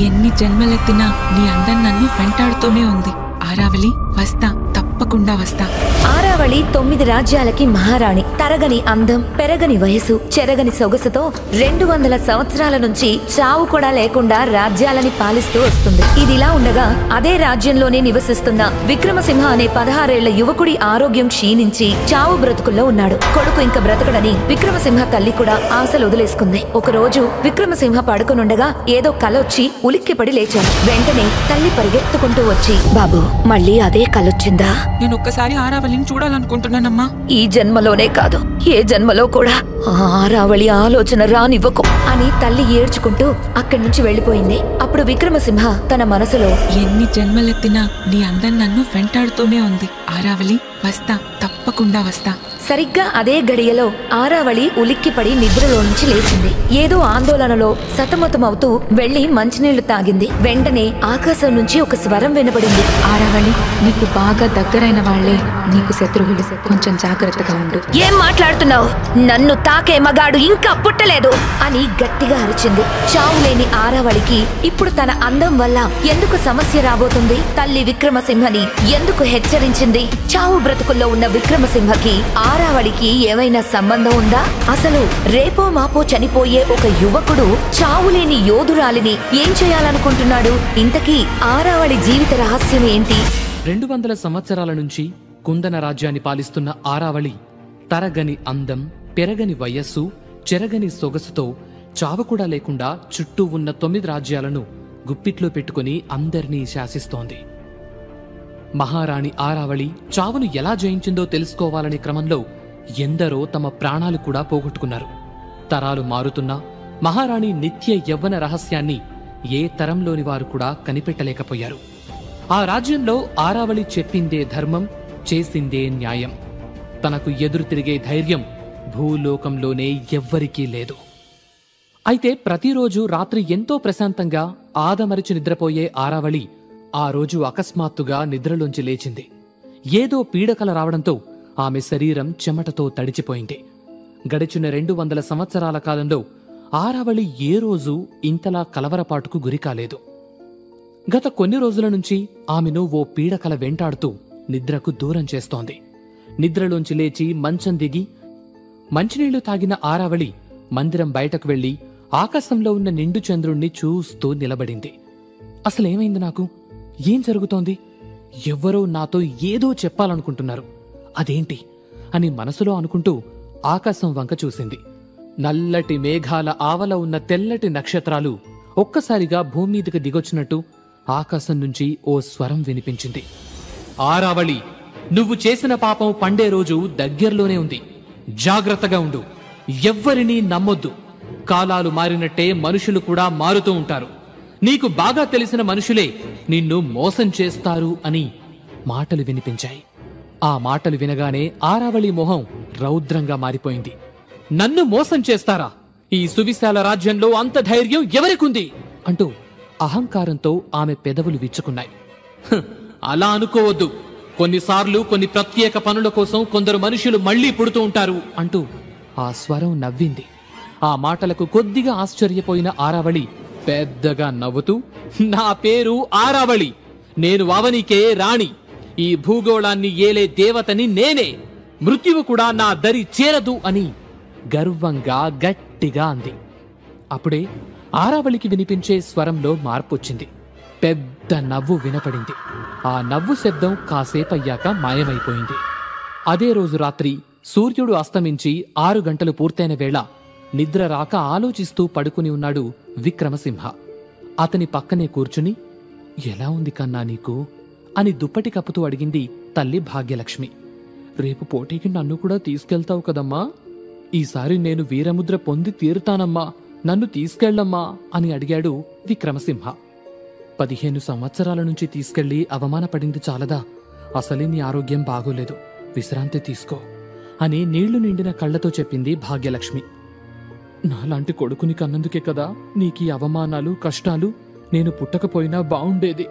ఎన్ని జన్మలెత్తినా నీ అందం నన్ను వెంటాడుతూనే ఉంది. ఆరావళి, వస్తా, తప్పకుండా వస్తా. ఆరావళి 9 రాజ్యాలకి మహారాణి. తరగని అందం, పెరగని వయసు, చెరగని సొగసుతో 200 సంవత్సరాల నుంచి చావు కూడా లేకుండా రాజ్యాలని పాలిస్తూ వస్తుంది. ఇదిలా ఉండగా అదే రాజ్యంలోనే నివసిస్తున్న విక్రమసింహ అనే 16 ఏళ్ల యువకుడి ఆరోగ్యం క్షీణించి చావు బ్రతుకుల్లో ఉన్నాడు. కొడుకు ఇంక బ్రతకడని విక్రమసింహ తల్లి కూడా ఆశలు వదిలేసుకుంది. ఒకరోజు విక్రమసింహ పడుకునుండగా ఏదో కలొచ్చి ఉలిక్కిపడి లేచాడు. వెంటనే తల్లి పరిగెత్తుకుంటూ వచ్చి, బాబు మళ్ళీ అదే కలొచ్చిందా? నేను ఒక్కసారి ఆరావళిని చూడాలనుకుంటున్నానమ్మా. ఈ జన్మలోనే కాదు, ఏ జన్మలో కూడా ఆరావళి ఆలోచన రానివ్వకు అని తల్లి ఏడ్చుకుంటూ అక్కడి నుంచి వెళ్లిపోయింది. అప్పుడు విక్రమసింహ తన మనసులో, ఎన్ని జన్మలెత్తినా నీ అందం నన్ను వెంటాడుతూనే ఉంది. ఆరావళి, వస్తా, తప్పకుండా వస్తా. సరిగ్గా అదే గడియలో ఆరావళి ఉలిక్కిపడి నిద్రలో నుంచి లేచింది. ఏదో ఆందోళనలో సతమతమవుతూ వెళ్లి మంచినీళ్లు తాగింది. వెంటనే ఆకాశం నుంచి ఒక స్వరం వినబడింది. ఆరావళి, నీకు బాగా దగ్గరైన వాళ్లే నీకు శత్రువులు, కొంచెం జాగ్రత్తగా ఉండు. ఏం మాట్లాడుతున్నావు? నన్ను తాకే మగాడు ఇంకా పుట్టలేదు అని గట్టిగా అరిచింది. చావులేని ఆరావళికి ఇప్పుడు తన అందం వల్ల ఎందుకు సమస్య రాబోతుంది? తల్లి విక్రమసింహని ఎందుకు హెచ్చరించింది? చావు బ్రతుకుల్లో ఉన్న విక్రమసింహకి ఆరావళికి ఏమైనా సంబంధం ఉందా? అసలు రేపో మాపో చనిపోయే ఒక యువకుడు చావులేని యోధురాలిని ఏం చేయాలనుకుంటున్నాడు? ఇంతకీ ఆరావళి జీవిత రహస్యం ఏంటి? 200 సంవత్సరాల నుంచి కుందన రాజ్యాన్ని పాలిస్తున్న ఆరావళి తరగని అందం, పెరగని వయస్సు, చెరగని సొగసుతో చావు కూడా లేకుండా చుట్టూ ఉన్న 9 రాజ్యాలను గుప్పిట్లో పెట్టుకుని అందర్నీ శాసిస్తోంది. మహారాణి ఆరావళి చావును ఎలా జయించిందో తెలుసుకోవాలనే క్రమంలో ఎందరో తమ ప్రాణాలు కూడా పోగొట్టుకున్నారు. తరాలు మారుతున్నా మహారాణి నిత్య యవ్వన రహస్యాన్ని ఏ తరంలోని వారు కూడా కనిపెట్టలేకపోయారు. ఆ రాజ్యంలో ఆరావళి చెప్పిందే ధర్మం, చేసిందే న్యాయం. తనకు ఎదురు తిరిగే ధైర్యం భూలోకంలోనే ఎవ్వరికీ లేదు. అయితే ప్రతిరోజు రాత్రి ఎంతో ప్రశాంతంగా ఆదమరిచి నిద్రపోయే ఆరావళి ఆ రోజు అకస్మాత్తుగా నిద్రలోంచి లేచింది. ఏదో పీడకల రావడంతో ఆమె శరీరం చెమటతో తడిచిపోయింది. గడిచిన 200 సంవత్సరాల కాలంలో ఆరావళి ఏ రోజు ఇంతలా కలవరపాటుకు గురికాలేదు. గత కొన్ని రోజుల నుంచి ఆమెను ఓ పీడకల వెంటాడుతూ నిద్రకు దూరం చేస్తోంది. నిద్రలోంచి లేచి మంచం దిగి మంచినీళ్లు తాగిన ఆరావళి మందిరం బయటకు వెళ్లి ఆకాశంలో ఉన్న నిండు చంద్రుణ్ణి చూస్తూ నిలబడింది. అసలేమైంది? నాకు ఏం జరుగుతోంది? ఎవ్వరో నాతో ఏదో చెప్పాలనుకుంటున్నారు, అదేంటి అని మనసులో అనుకుంటూ ఆకాశం వంక చూసింది. నల్లటి మేఘాల ఆవల ఉన్న తెల్లటి నక్షత్రాలు ఒక్కసారిగా భూమ్మీదికి దిగొచ్చినట్టు ఆకాశం నుంచి ఓ స్వరం వినిపించింది. ఆరావళి, నువ్వు చేసిన పాపం పండే రోజు దగ్గరలోనే ఉంది. జాగ్రత్తగా ఉండు. ఎవ్వరినీ నమ్మొద్దు. కాలాలు మారినట్టే మనుషులు కూడా మారుతూ ఉంటారు. నీకు బాగా తెలిసిన మనుషులే నిన్ను మోసం చేస్తారు అని మాటలు వినిపించాయి. ఆ మాటలు వినగానే ఆరావళి మొహం రౌద్రంగా మారిపోయింది. నన్ను మోసం చేస్తారా? ఈ సువిశాల రాజ్యంలో అంత ధైర్యం ఎవరికుంది అంటూ అహంకారంతో ఆమె పెదవులు విచ్చుకున్నాయి. అలా అనుకోవద్దు. కొన్నిసార్లు కొన్ని ప్రత్యేక పనుల కోసం కొందరు మనుషులు మళ్లీ పుడుతూ ఉంటారు అంటూ ఆ స్వరం నవ్వింది. ఆ మాటలకు కొద్దిగా ఆశ్చర్యపోయిన ఆరావళి పెద్దగా నవ్వుతూ, నా పేరు ఆరావళి, నేను అవనికే రాణి, ఈ భూగోళాన్ని ఏలే దేవతని నేనే, మృత్యువు కూడా నా దరి చేరదు అని గర్వంగా గట్టిగా అంది. అప్పుడే ఆరావళికి వినిపించే స్వరంలో మార్పొచ్చింది. పెద్ద నవ్వు వినపడింది. ఆ నవ్వు శబ్దం కాసేపయ్యాక మాయమైపోయింది. అదే రోజు రాత్రి సూర్యుడు అస్తమించి 6 గంటలు పూర్తయిన వేళ నిద్ర రాక ఆలోచిస్తూ పడుకుని ఉన్నాడు విక్రమసింహ. అతని పక్కనే కూర్చుని, ఎలా ఉంది కన్నా నీకు అని దుప్పటి కప్పుతూ అడిగింది తల్లి భాగ్యలక్ష్మి. రేపు పోటీకి నన్ను కూడా తీసుకెళ్తావు కదమ్మా? ఈసారి నేను వీరముద్ర పొంది తీరుతానమ్మా, నన్ను తీసుకెళ్లమ్మా అని అడిగాడు విక్రమసింహ. 15 సంవత్సరాల నుంచి తీసుకెళ్లి అవమానపడింది చాలదా? అసలే నీ ఆరోగ్యం బాగోలేదు, విశ్రాంతి తీసుకో అని నీళ్లు నిండిన కళ్లతో చెప్పింది భాగ్యలక్ష్మి. నాలాంటి కొడుకుని కన్నందుకే కదా నీకీ అవమానాలు, కష్టాలు. నేను పుట్టకపోయినా బావుండేది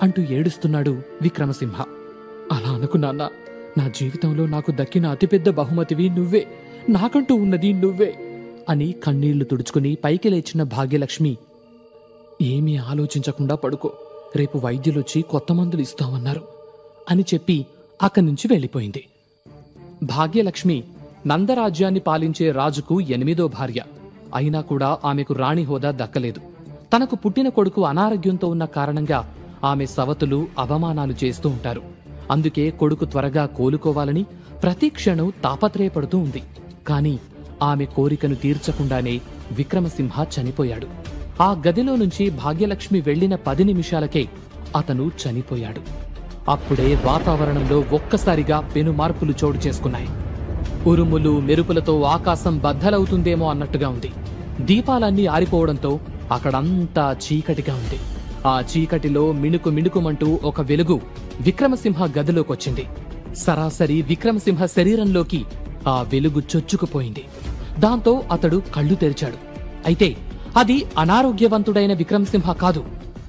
అంటూ ఏడుస్తున్నాడు విక్రమసింహ. అలా అనుకు నాన్న, నా జీవితంలో నాకు దక్కిన అతిపెద్ద బహుమతివి నువ్వే, నాకంటూ ఉన్నది నువ్వే అని కన్నీళ్లు తుడుచుకుని పైకి లేచిన భాగ్యలక్ష్మి, ఏమీ ఆలోచించకుండా పడుకో, రేపు వైద్యులొచ్చి కొత్త మందులు ఇస్తామన్నారు అని చెప్పి అక్కడి నుంచి వెళ్ళిపోయింది. భాగ్యలక్ష్మి నందరాజ్యాన్ని పాలించే రాజుకు 8వ భార్య. అయినా కూడా ఆమెకు రాణి హోదా దక్కలేదు. తనకు పుట్టిన కొడుకు అనారోగ్యంతో ఉన్న కారణంగా ఆమె సవతులు అవమానాలు చేస్తూ ఉంటారు. అందుకే కొడుకు త్వరగా కోలుకోవాలని ప్రతి క్షణం తాపత్రయపడుతూ ఉంది. కాని ఆమె కోరికను తీర్చకుండానే విక్రమసింహ చనిపోయాడు. ఆ గదిలో నుంచి భాగ్యలక్ష్మి వెళ్లిన 10 నిమిషాలకే అతను చనిపోయాడు. అప్పుడే వాతావరణంలో ఒక్కసారిగా పెను మార్పులు చోటు చేసుకున్నాయి. ఉరుములు మెరుపులతో ఆకాశం బద్దలవుతుందేమో అన్నట్టుగా ఉంది. దీపాలన్నీ ఆరిపోవడంతో అక్కడంతా చీకటిగా ఉంది. ఆ చీకటిలో మిణుకు మిణుకుమంటూ ఒక వెలుగు విక్రమసింహ గదిలోకొచ్చింది. సరాసరి విక్రమసింహ శరీరంలోకి ఆ వెలుగు చొచ్చుకుపోయింది. దాంతో అతడు కళ్ళు తెరిచాడు. అయితే అది అనారోగ్యవంతుడైన విక్రమసింహ కాదు.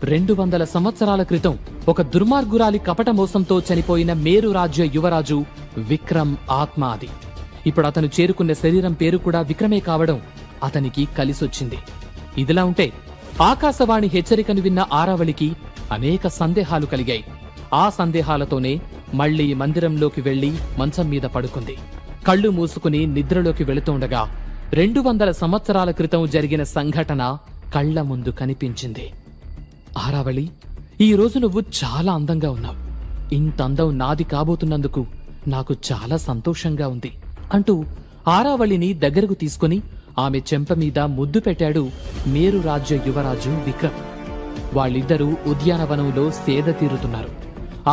200 సంవత్సరాల క్రితం ఒక దుర్మార్గురాలి కపట మోసంతో చనిపోయిన మేరు రాజ్య యువరాజు విక్రమ్ ఆత్మ అది. ఇప్పుడు అతను చేరుకున్న శరీరం పేరు కూడా విక్రమే కావడం అతనికి కలిసొచ్చింది. ఇదిలా ఉంటే ఆకాశవాణి హెచ్చరికను విన్న ఆరావళికి అనేక సందేహాలు కలిగాయి. ఆ సందేహాలతోనే మళ్లీ మందిరంలోకి వెళ్లి మంచం మీద పడుకుంది. కళ్ళు మూసుకుని నిద్రలోకి వెళుతుండగా 200 సంవత్సరాల క్రితం జరిగిన సంఘటన కళ్ల ముందు కనిపించింది. ఆరావళి, ఈ రోజు నువ్వు చాలా అందంగా ఉన్నావు. ఇంత అందం నాది కాబోతున్నందుకు నాకు చాలా సంతోషంగా ఉంది అంటూ ఆరావళిని దగ్గరకు తీసుకుని ఆమె చెంప మీద ముద్దు పెట్టాడు మేరు రాజ్య యువరాజు విక్రమ్. వాళ్ళిద్దరూ ఉద్యానవనంలో సేద తీరుతున్నారు.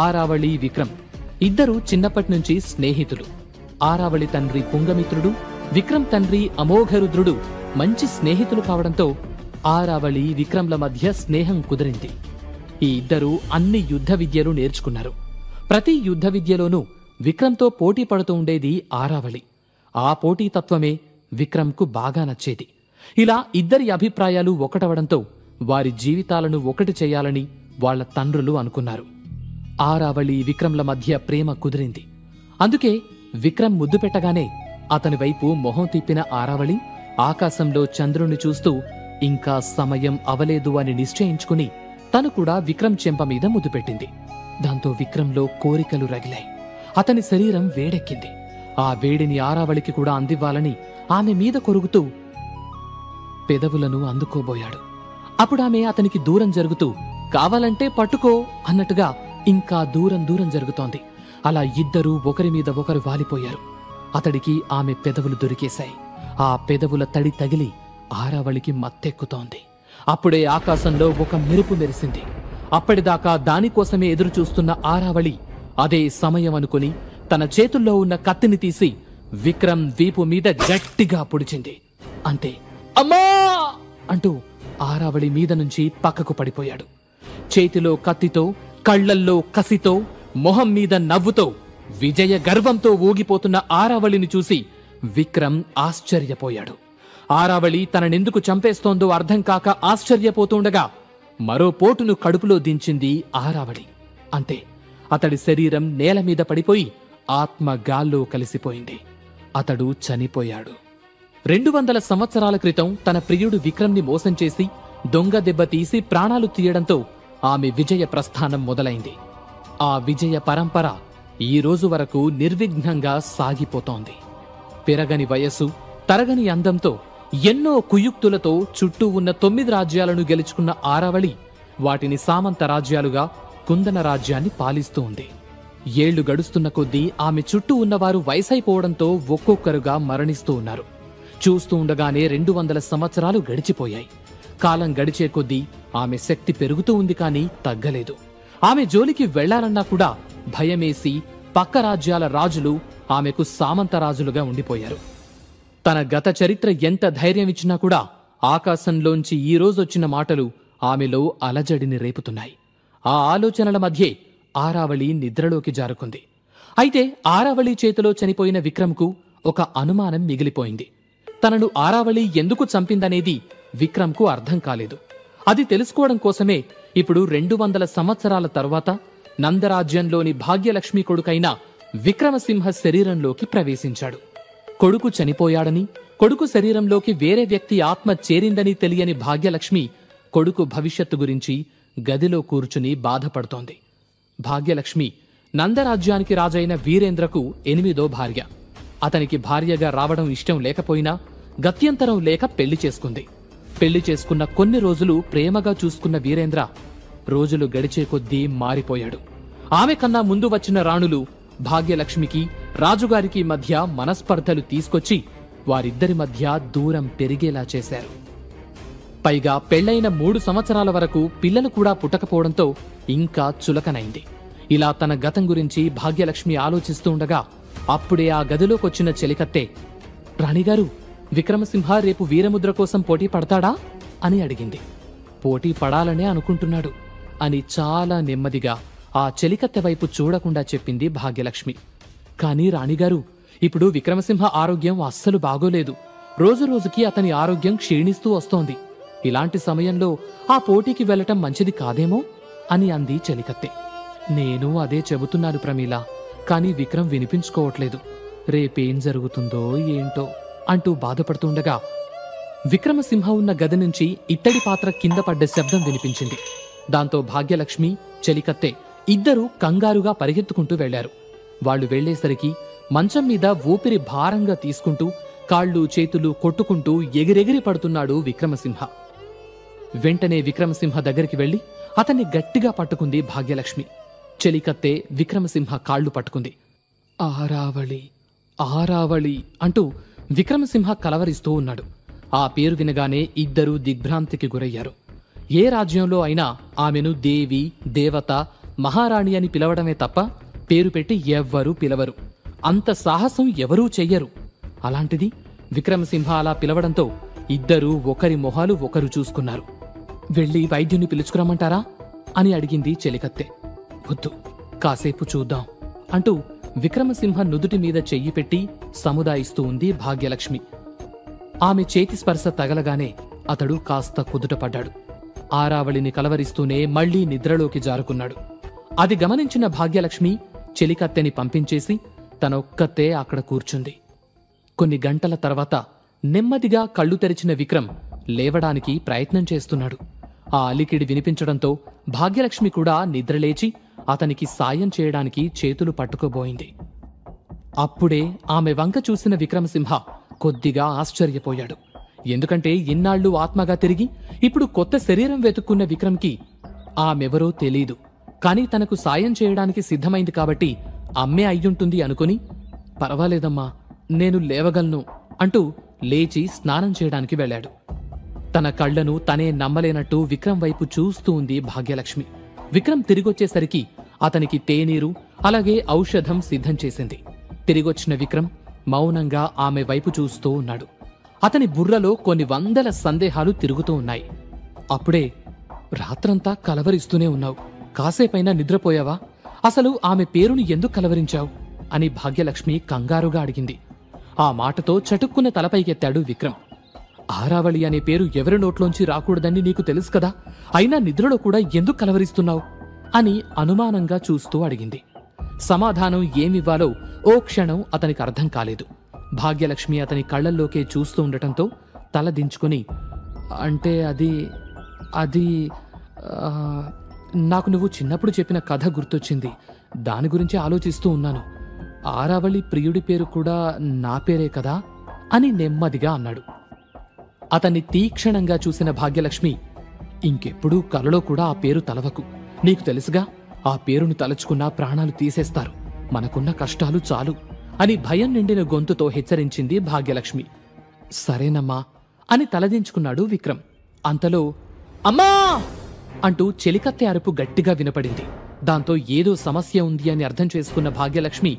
ఆరావళి, విక్రమ్ ఇద్దరూ చిన్నప్పటినుంచి స్నేహితులు. ఆరావళి తండ్రి పుంగమిత్రుడు, విక్రమ్ తండ్రి అమోఘరుద్రుడు మంచి స్నేహితులు కావడంతో ఆరావళి, విక్రమ్ల మధ్య స్నేహం కుదిరింది. ఈ ఇద్దరూ అన్ని యుద్ధ విద్యలు నేర్చుకున్నారు. ప్రతి యుద్ధ విద్యలోనూ విక్రమ్తో పోటీ పడుతూ ఉండేది ఆరావళి. ఆ పోటీతత్వమే విక్రమ్కు బాగా నచ్చేది. ఇలా ఇద్దరి అభిప్రాయాలు ఒకటవడంతో వారి జీవితాలను ఒకటి చేయాలని వాళ్ల తండ్రులు అనుకున్నారు. ఆరావళి, విక్రమ్ల మధ్య ప్రేమ కుదిరింది. అందుకే విక్రమ్ ముద్దు పెట్టగానే అతని వైపు మొహం తిప్పిన ఆరావళి ఆకాశంలో చంద్రుణ్ణి చూస్తూ ఇంకా సమయం అవలేదు అని నిశ్చయించుకుని తను కూడా విక్రమ్ చెంప మీద ముద్దు పెట్టింది. దాంతో విక్రమ్లో కోరికలు రగిలాయి. అతని శరీరం వేడెక్కింది. ఆ వేడిని ఆరావళికి కూడా అందివ్వాలని ఆమె మీద కొరుగుతూ పెదవులను అందుకోబోయాడు. అప్పుడామె అతనికి దూరం జరుగుతూ కావాలంటే పట్టుకో అన్నట్టుగా ఇంకా దూరం దూరం జరుగుతోంది. అలా ఇద్దరూ ఒకరి మీద ఒకరు వాలిపోయారు. అతడికి ఆమె పెదవులు దొరికేశాయి. ఆ పెదవుల తడి తగిలి ఆరావళికి మత్తెక్కుతోంది. అప్పుడే ఆకాశంలో ఒక మెరుపు మెరిసింది. అప్పటిదాకా దానికోసమే ఎదురుచూస్తున్న ఆరావళి అదే సమయం అనుకుని తన చేతుల్లో ఉన్న కత్తిని తీసి విక్రమ్ వీపు మీద గట్టిగా పొడిచింది. అంతే, అమ్మా అంటూ ఆరావళి మీద నుంచి పక్కకు పడిపోయాడు. చేతిలో కత్తితో, కళ్లల్లో కసితో, మొహం మీద నవ్వుతో, విజయ గర్వంతో ఊగిపోతున్న ఆరావళిని చూసి విక్రమ్ ఆశ్చర్యపోయాడు. ఆరావళి తననెందుకు చంపేస్తోందో అర్థం కాక ఆశ్చర్యపోతుండగా మరో పోటును కడుపులో దించింది ఆరావళి. అంతే, అతడి శరీరం నేల మీద పడిపోయి ఆత్మ గాల్లో కలిసిపోయింది. అతడు చనిపోయాడు. 200 సంవత్సరాల క్రితం తన ప్రియుడు విక్రమ్ని మోసం చేసి దొంగ దెబ్బ తీసి ప్రాణాలు తీయడంతో ఆమె విజయ ప్రస్థానం మొదలైంది. ఆ విజయ పరంపర ఈ రోజు వరకు నిర్విఘ్నంగా సాగిపోతోంది. పెరగని వయస్సు, తరగని అందంతో, ఎన్నో కుయుక్తులతో చుట్టూ ఉన్న 9 రాజ్యాలను గెలుచుకున్న ఆరావళి వాటిని సామంత రాజ్యాలుగా కుందన రాజ్యాన్ని పాలిస్తూ ఉంది. ఏళ్లు గడుస్తున్న కొద్దీ ఆమె చుట్టూ ఉన్నవారు వయసైపోవడంతో ఒక్కొక్కరుగా మరణిస్తూ ఉన్నారు. చూస్తూ ఉండగానే 200 సంవత్సరాలు గడిచిపోయాయి. కాలం గడిచే కొద్దీ ఆమె శక్తి పెరుగుతూ ఉంది, కానీ తగ్గలేదు. ఆమె జోలికి వెళ్లాలన్నా కూడా భయమేసి పక్క రాజ్యాల రాజులు ఆమెకు సామంత రాజులుగా ఉండిపోయారు. తన గత చరిత్ర ఎంత ధైర్యమిచ్చినా కూడా ఆకాశంలోంచి ఈ రోజొచ్చిన మాటలు ఆమెలో అలజడిని రేపుతున్నాయి. ఆ ఆలోచనల మధ్యే ఆరావళి నిద్రలోకి జారుకుంది. అయితే ఆరావళి చేతిలో చనిపోయిన విక్రమ్కు ఒక అనుమానం మిగిలిపోయింది. తనను ఆరావళి ఎందుకు చంపిందనేది విక్రమ్కు అర్థం కాలేదు. అది తెలుసుకోవడం కోసమే ఇప్పుడు 200 సంవత్సరాల తరువాత నందరాజ్యంలోని భాగ్యలక్ష్మి కొడుకైన విక్రమసింహ శరీరంలోకి ప్రవేశించాడు. కొడుకు చనిపోయాడని, కొడుకు శరీరంలోకి వేరే వ్యక్తి ఆత్మ చేరిందని తెలియని భాగ్యలక్ష్మి కొడుకు భవిష్యత్తు గురించి గదిలో కూర్చుని బాధపడుతోంది. భాగ్యలక్ష్మి నందరాజ్యానికి రాజైన వీరేంద్రకు 8వ భార్య. అతనికి భార్యగా రావడం ఇష్టం లేకపోయినా గత్యంతరం లేక పెళ్లి చేసుకుంది. పెళ్లి చేసుకున్న కొన్ని రోజులు ప్రేమగా చూసుకున్న వీరేంద్ర రోజులు గడిచే కొద్దీ మారిపోయాడు. ఆమె కన్నా ముందు వచ్చిన రాణులు భాగ్యలక్ష్మికి రాజుగారికి మధ్య మనస్పర్ధలు తీసుకొచ్చి వారిద్దరి మధ్య దూరం పెరిగేలా చేశారు. పైగా పెళ్లైన 3 సంవత్సరాల వరకు పిల్లలు కూడా పుట్టకపోవడంతో ఇంకా చులకనైంది. ఇలా తన గతం గురించి భాగ్యలక్ష్మి ఆలోచిస్తూ ఉండగా అప్పుడే ఆ గదిలోకొచ్చిన చెలికత్తె, రాణిగారు, విక్రమసింహ రేపు వీరముద్ర కోసం పోటీ పడతాడా అని అడిగింది. పోటీ పడాలనే అనుకుంటున్నాడు అని చాలా నెమ్మదిగా ఆ చెలికత్తె వైపు చూడకుండా చెప్పింది భాగ్యలక్ష్మి. కాని రాణిగారు, ఇప్పుడు విక్రమసింహ ఆరోగ్యం అస్సలు బాగోలేదు. రోజురోజుకి అతని ఆరోగ్యం క్షీణిస్తూ వస్తోంది. ఇలాంటి సమయంలో ఆ పోటీకి వెళ్లటం మంచిది కాదేమో అని అంది చెలికత్తె. నేను అదే చెబుతున్నాను ప్రమీల, కాని విక్రమ్ వినిపించుకోవట్లేదు. రేపేం జరుగుతుందో ఏంటో అంటూ బాధపడుతుండగా విక్రమసింహ ఉన్న గది నుంచి ఇత్తడి పాత్ర కింద పడ్డ శబ్దం వినిపించింది. దాంతో భాగ్యలక్ష్మి, చెలికత్తె ఇద్దరూ కంగారుగా పరిగెత్తుకుంటూ వెళ్లారు. వాళ్లు వెళ్లేసరికి మంచం మీద ఊపిరి భారంగా తీసుకుంటూ కాళ్ళు చేతులు కొట్టుకుంటూ ఎగిరెగిరి పడుతున్నాడు విక్రమసింహ. వెంటనే విక్రమసింహ దగ్గరికి వెళ్లి అతన్ని గట్టిగా పట్టుకుంది భాగ్యలక్ష్మి. చెలికత్తె విక్రమసింహ కాళ్లు పట్టుకుంది. ఆరావళి, ఆరావళి అంటూ విక్రమసింహ కలవరిస్తూ ఉన్నాడు. ఆ పేరు వినగానే ఇద్దరూ దిగ్భ్రాంతికి గురయ్యారు. ఏ రాజ్యంలో అయినా ఆమెను దేవి, దేవత, మహారాణి అని పిలవడమే తప్ప పేరు పెట్టి ఎవ్వరూ పిలవరు. అంత సాహసం ఎవరూ చెయ్యరు. అలాంటిది విక్రమసింహ అలా పిలవడంతో ఇద్దరూ ఒకరి మొహాలు ఒకరు చూసుకున్నారు. వెళ్లి వైద్యుని పిలుచుకురమ్మంటారా అని అడిగింది చెలికత్తె. వద్దు, కాసేపు చూద్దాం అంటూ విక్రమసింహ నుదుటి మీద చెయ్యి పెట్టి సముదాయిస్తూ ఉంది భాగ్యలక్ష్మి. ఆమె చేతి స్పర్శ తగలగానే అతడు కాస్త కుదుటపడ్డాడు. ఆరావళిని కలవరిస్తూనే మళ్లీ నిద్రలోకి జారుకున్నాడు. అది గమనించిన భాగ్యలక్ష్మి చెలికత్తెని పంపించేసి తనొక్కతే అక్కడ కూర్చుంది. కొన్ని గంటల తర్వాత నెమ్మదిగా కళ్ళు తెరిచిన విక్రమ్ లేవడానికి ప్రయత్నం చేస్తున్నాడు. ఆ అలికిడి వినిపించడంతో భాగ్యలక్ష్మి కూడా నిద్రలేచి అతనికి సాయం చేయడానికి చేతులు పట్టుకోబోయింది. అప్పుడే ఆమె వంక చూసిన విక్రమసింహ కొద్దిగా ఆశ్చర్యపోయాడు. ఎందుకంటే ఇన్నాళ్లు ఆత్మగా తిరిగి ఇప్పుడు కొత్త శరీరం వెతుక్కున్న విక్రమ్కి ఆమెవరో తెలీదు. కాని తనకు సాయం చేయడానికి సిద్ధమైంది కాబట్టి అమ్మే అయ్యుంటుంది అనుకుని, పర్వాలేదమ్మా, నేను లేవగలను అంటూ లేచి స్నానం చేయడానికి వెళ్లాడు. తన కళ్లను తనే నమ్మలేనట్టు విక్రమ్ వైపు చూస్తూ ఉంది భాగ్యలక్ష్మి. విక్రమ్ తిరిగొచ్చేసరికి అతనికి తేనీరు అలాగే ఔషధం సిద్ధం చేసింది. తిరిగొచ్చిన విక్రమ్ మౌనంగా ఆమె వైపు చూస్తూ ఉన్నాడు. అతని బుర్రలో కొన్ని వందల సందేహాలు తిరుగుతూ ఉన్నాయి. అప్పుడే, రాత్రంతా కలవరిస్తూనే ఉన్నావు, కాసేపైనా నిద్రపోయావా? అసలు ఆమె పేరుని ఎందుకు కలవరించావు అని భాగ్యలక్ష్మి కంగారుగా అడిగింది. ఆ మాటతో చటుక్కున తలపైకెత్తాడు విక్రమ్. ఆరావళి అనే పేరు ఎవరి నోట్లోంచి రాకూడదని నీకు తెలుసు కదా, అయినా నిద్రలో కూడా ఎందుకు కలవరిస్తున్నావు అని అనుమానంగా చూస్తూ అడిగింది. సమాధానం ఏమివ్వాలో ఓ క్షణం అతనికి అర్థం కాలేదు. భాగ్యలక్ష్మి అతని కళ్లల్లోకే చూస్తూ ఉండటంతో తల దించుకుని, అంటే అది నాకు నువ్వు చిన్నప్పుడు చెప్పిన కథ గుర్తొచ్చింది. దాని గురించి ఆలోచిస్తూ ఉన్నాను. ఆరావళి ప్రియుడి పేరు కూడా నా పేరే కదా అని నెమ్మదిగా అన్నాడు. అతన్ని తీక్షణంగా చూసిన భాగ్యలక్ష్మి, ఇంకెప్పుడూ కలలో కూడా ఆ పేరు తలవకు. నీకు తెలుసుగా, ఆ పేరును తలచుకున్నా ప్రాణాలు తీసేస్తారు. మనకున్న కష్టాలు చాలు అని భయం నిండిన గొంతుతో హెచ్చరించింది భాగ్యలక్ష్మి. సరేనమ్మా అని తలదించుకున్నాడు విక్రమ్. అంతలో అమ్మా అంటూ చెలికత్తె అరుపు గట్టిగా వినపడింది. దాంతో ఏదో సమస్య ఉంది అని అర్థం చేసుకున్న భాగ్యలక్ష్మి,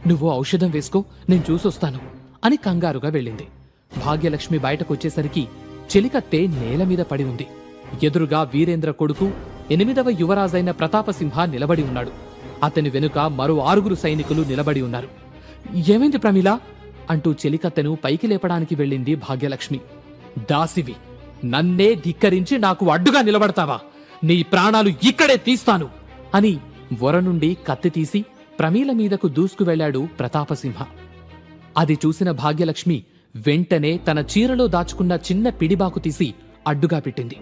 నువ్వు ఔషధం వేసుకో, నేను చూసొస్తాను అని కంగారుగా వెళ్ళింది. భాగ్యలక్ష్మి బయటకొచ్చేసరికి చెలికత్తె నేల మీద పడి ఉంది. ఎదురుగా వీరేంద్ర కొడుకు 8వ యువరాజైన ప్రతాపసింహ నిలబడి ఉన్నాడు. అతని వెనుక మరో 6 సైనికులు నిలబడి ఉన్నారు. ఏమైంది ప్రమీల అంటూ చెలికత్తెను పైకి లేపడానికి వెళ్ళింది భాగ్యలక్ష్మి. దాసివి, నన్నే ధిక్కరించి నాకు అడ్డుగా నిలబడతావా? నీ ప్రాణాలు ఇక్కడే తీస్తాను అని వర నుండి కత్తి తీసి ప్రమీల మీదకు దూసుకు వెళ్లాడు ప్రతాపసింహ. అది చూసిన భాగ్యలక్ష్మి వెంటనే తన చీరలో దాచుకున్న చిన్న పిడిబాకు తీసి అడ్డుగా పెట్టింది.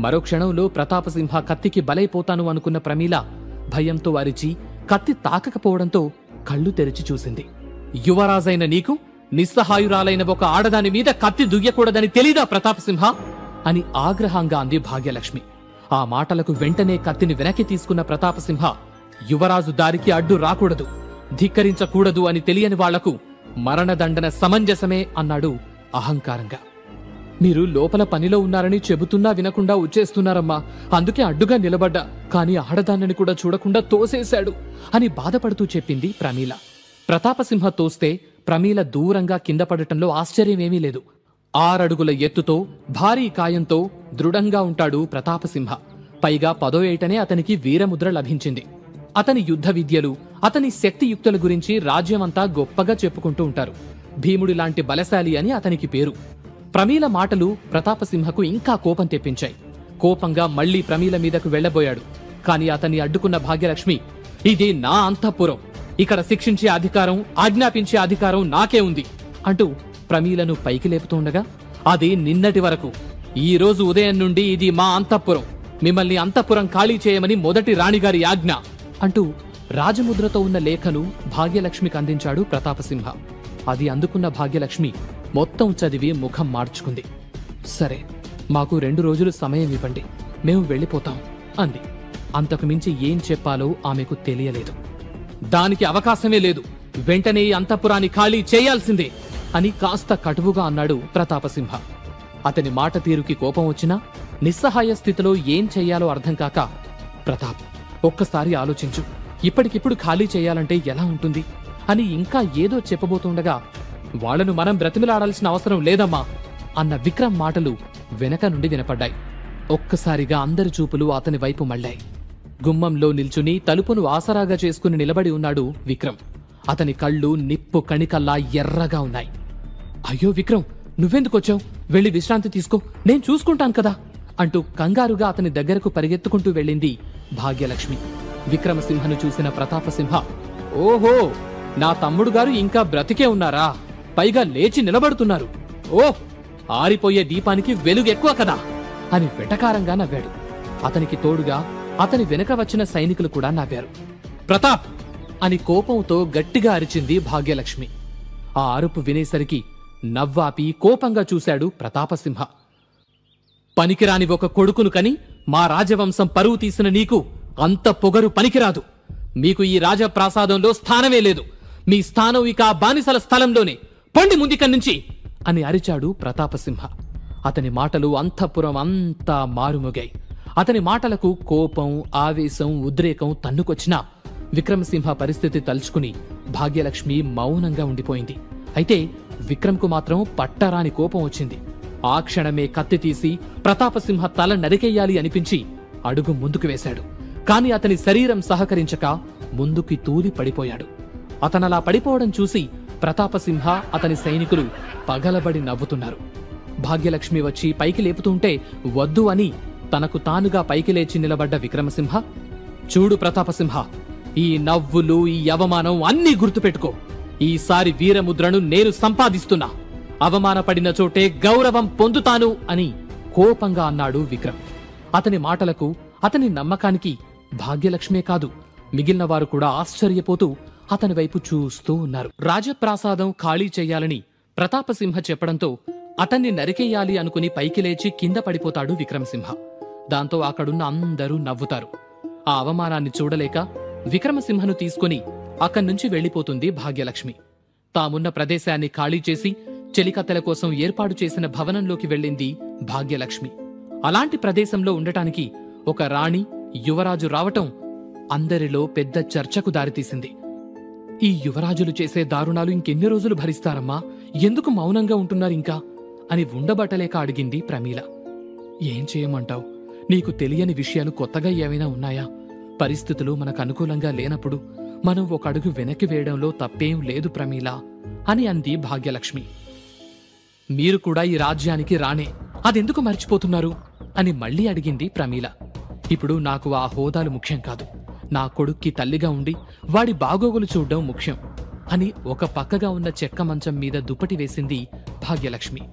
మరో క్షణంలో ప్రతాపసింహ కత్తికి బలైపోతాను అనుకున్న ప్రమీల భయంతో అరిచి కత్తి తాకకపోవడంతో కళ్ళు తెరిచి చూసింది. యువరాజైన నీకు నిస్సహాయురాలైన ఒక ఆడదాని మీద కత్తి దుయ్యకూడదని తెలీదా ప్రతాపసింహ అని ఆగ్రహంగా అంది భాగ్యలక్ష్మి. ఆ మాటలకు వెంటనే కత్తిని వెనక్కి తీసుకున్న ప్రతాపసింహ యువరాజు దారికి అడ్డు రాకూడదు, ధిక్కరించకూడదు అని తెలియని వాళ్లకు మరణదండన సమంజసమే అన్నాడు అహంకారంగా. మీరు లోపల పనిలో ఉన్నారని చెబుతున్నా వినకుండా వచ్చేస్తున్నారమ్మా, అందుకే అడ్డుగా నిలబడ్డా, కాని ఆడదాన్నని కూడా చూడకుండా తోసేశాడు అని బాధపడుతూ చెప్పింది ప్రమీల. ప్రతాపసింహ తోస్తే ప్రమీల దూరంగా కింద పడటంలో ఆశ్చర్యమేమీ లేదు. 6 అడుగుల ఎత్తుతో భారీ కాయంతో దృఢంగా ఉంటాడు ప్రతాపసింహ. పైగా 10వ ఏటనే అతనికి వీరముద్ర లభించింది. అతని యుద్ధ విద్యలు, అతని శక్తియుక్తుల గురించి రాజ్యమంతా గొప్పగా చెప్పుకుంటూ ఉంటారు. భీముడి లాంటి బలశాలి అని అతనికి పేరు. ప్రమీల మాటలు ప్రతాపసింహకు ఇంకా కోపం తెప్పించాయి. కోపంగా మళ్లీ ప్రమీల మీదకు వెళ్లబోయాడు. కాని అతన్ని అడ్డుకున్న భాగ్యలక్ష్మి, ఇది నా అంతఃపురం, ఇక్కడ శిక్షించే అధికారం, ఆజ్ఞాపించే అధికారం నాకే ఉంది అంటూ ప్రమీలను పైకి లేపుతుండగా, అది నిన్నటి వరకు, ఈ రోజు ఉదయం నుండి ఇది మా అంతఃపురం, మిమ్మల్ని అంతఃపురం ఖాళీ చేయమని మొదటి రాణిగారి ఆజ్ఞ అంటూ రాజముద్రతో ఉన్న లేఖను భాగ్యలక్ష్మికి అందించాడు ప్రతాపసింహ. అది అందుకున్న భాగ్యలక్ష్మి మొత్తం చదివి ముఖం మార్చుకుంది. సరే, మాకు 2 రోజులు సమయం ఇవ్వండి, మేము వెళ్ళిపోతాం అంది. అంతకు మించి ఏం చెప్పాలో ఆమెకు తెలియలేదు. దానికి అవకాశమే లేదు, వెంటనే ఈ అంతఃపురాన్ని ఖాళీ చేయాల్సిందే అని కాస్త కటువుగా అన్నాడు ప్రతాపసింహ. అతని మాట తీరుకి కోపం వచ్చినా నిస్సహాయ స్థితిలో ఏం చెయ్యాలో అర్థం కాక, ప్రతాప్, ఒక్కసారి ఆలోచించు, ఇప్పటికిప్పుడు ఖాళీ చేయాలంటే ఎలా ఉంటుంది అని ఇంకా ఏదో చెప్పబోతుండగా, వాళ్లను మనం బ్రతిమిలాడాల్సిన అవసరం లేదమ్మా అన్న విక్రమ్ మాటలు వెనక నుండి వినపడ్డాయి. ఒక్కసారిగా అందరి చూపులు అతని వైపు మళ్లాయి. గుమ్మంలో నిల్చుని తలుపును ఆసరాగా చేసుకుని నిలబడి ఉన్నాడు విక్రమ్. అతని కళ్ళు నిప్పు కణికల్లా ఎర్రగా ఉన్నాయి. అయ్యో విక్రమ్, నువ్వెందుకొచ్చావు? వెళ్లి విశ్రాంతి తీసుకో, నేను చూసుకుంటాను కదా అంటూ కంగారుగా అతని దగ్గరకు పరిగెత్తుకుంటూ వెళ్ళింది భాగ్యలక్ష్మి. విక్రమసింహను చూసిన ప్రతాపసింహ, ఓహో, నా తమ్ముడు గారు ఇంకా బ్రతికే ఉన్నారా? పైగా లేచి నిలబడుతున్నారు. ఓహ్, ఆరిపోయే దీపానికి వెలుగెక్కువ కదా అని వెటకారంగా నవ్వాడు. అతనికి తోడుగా అతని వెనక వచ్చిన సైనికులు కూడా నవ్వారు. ప్రతాప్ అని కోపంతో గట్టిగా అరిచింది భాగ్యలక్ష్మి. ఆ అరుపు వినేసరికి నవ్వాపి కోపంగా చూశాడు ప్రతాపసింహ. పనికిరాని ఒక కొడుకును కని మా రాజవంశం పరువు తీసిన నీకు అంత పొగరు పనికిరాదు. మీకు ఈ రాజప్రాసాదంలో స్థానమే లేదు. మీ స్థానం ఇక ఆ బానిసల స్థలంలోనే. పండి ముందికన్నుంచి అని అరిచాడు ప్రతాపసింహ. అతని మాటలు అంతఃపురం అంతా మారుమోగాయి. అతని మాటలకు కోపం, ఆవేశం, ఉద్రేకం తన్నుకొచ్చినా విక్రమసింహ పరిస్థితి తలుచుకుని భాగ్యలక్ష్మి మౌనంగా ఉండిపోయింది. అయితే విక్రమ్కు మాత్రం పట్టరాని కోపం వచ్చింది. ఆ క్షణమే కత్తి తీసి ప్రతాపసింహ తల నరికెయ్యాలి అనిపించి అడుగు ముందుకు వేశాడు. కాని అతని శరీరం సహకరించక ముందుకి తూలి పడిపోయాడు. అతనలా పడిపోవడం చూసి ప్రతాపసింహ, అతని సైనికులు పగలబడి నవ్వుతున్నారు. భాగ్యలక్ష్మి వచ్చి పైకి లేపుతుంటే వద్దు అని తనకు తానుగా పైకి లేచి నిలబడ్డ విక్రమసింహ, చూడు ప్రతాపసింహ, ఈ నవ్వులు, ఈ అవమానం అన్నీ గుర్తుపెట్టుకో. ఈసారి వీరముద్రను నేను సంపాదిస్తున్నా. అవమానపడిన చోటే గౌరవం పొందుతాను అని కోపంగా అన్నాడు విక్రమ్. అతని మాటలకు, అతని నమ్మకానికి భాగ్యలక్ష్మే కాదు, మిగిలిన వారు కూడా ఆశ్చర్యపోతూ అతని వైపు చూస్తూ ఉన్నారు. రాజప్రాసాదం ఖాళీ చెయ్యాలని ప్రతాపసింహ చెప్పడంతో అతన్ని నరికేయాలి అనుకుని పైకి లేచి కింద పడిపోతాడు విక్రమసింహ. దాంతో అక్కడున్న అందరూ నవ్వుతారు. ఆ అవమానాన్ని చూడలేక విక్రమసింహను తీసుకుని అక్కడ్నుంచి వెళ్లిపోతుంది భాగ్యలక్ష్మి. తామున్న ప్రదేశాన్ని ఖాళీ చేసి చెలికత్తెల కోసం ఏర్పాటు చేసిన భవనంలోకి వెళ్ళింది భాగ్యలక్ష్మి. అలాంటి ప్రదేశంలో ఉండటానికి ఒక రాణి, యువరాజు రావటం అందరిలో పెద్ద చర్చకు దారితీసింది. ఈ యువరాజులు చేసే దారుణాలు ఇంకెన్ని రోజులు భరిస్తారమ్మా? ఎందుకు మౌనంగా ఉంటున్నారింకా అని ఉండబట్టలేక అడిగింది ప్రమీల. ఏం చేయమంటావు? నీకు తెలియని విషయాలు కొత్తగా ఏమైనా ఉన్నాయా? పరిస్థితులు మనకు అనుకూలంగా లేనప్పుడు మనం ఒక అడుగు వెనక్కి వేయడంలో తప్పేం లేదు ప్రమీల అని అంది భాగ్యలక్ష్మి. మీరు కూడా ఈ రాజ్యానికి రానే, అదెందుకు మర్చిపోతున్నారు అని మళ్లీ అడిగింది ప్రమీల. ఇప్పుడు నాకు ఆ హోదాలు ముఖ్యం కాదు, నా కొడుక్కి తల్లిగా ఉండి వాడి బాగోగులు చూడ్డం ముఖ్యం అని ఒక పక్కగా ఉన్న చెక్క మంచం మీద దుప్పటి వేసింది భాగ్యలక్ష్మి.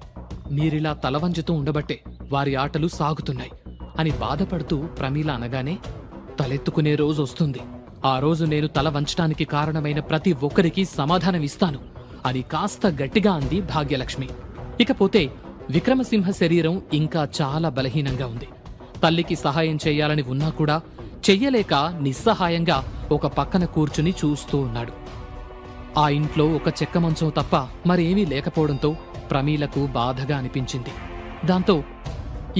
మీరిలా తలవంచుతూ ఉండబట్టే వారి ఆటలు సాగుతున్నాయి. అని బాధపడుతూ ప్రమీల అనగానే, తలెత్తుకునే రోజు వస్తుంది. ఆ రోజు నేను తల వంచటానికి కారణమైన ప్రతి ఒక్కరికి సమాధానమిస్తాను అని కాస్త గట్టిగా అంది భాగ్యలక్ష్మి. ఇకపోతే విక్రమసింహ శరీరం ఇంకా చాలా బలహీనంగా ఉంది. తల్లికి సహాయం చెయ్యాలని ఉన్నా కూడా చెయ్యలేక నిస్సహాయంగా ఒక పక్కన కూర్చుని చూస్తూ ఉన్నాడు. ఆ ఇంట్లో ఒక చెక్క మంచం తప్ప మరేమీ లేకపోవడంతో ప్రమీలకు బాధగా అనిపించింది. దాంతో,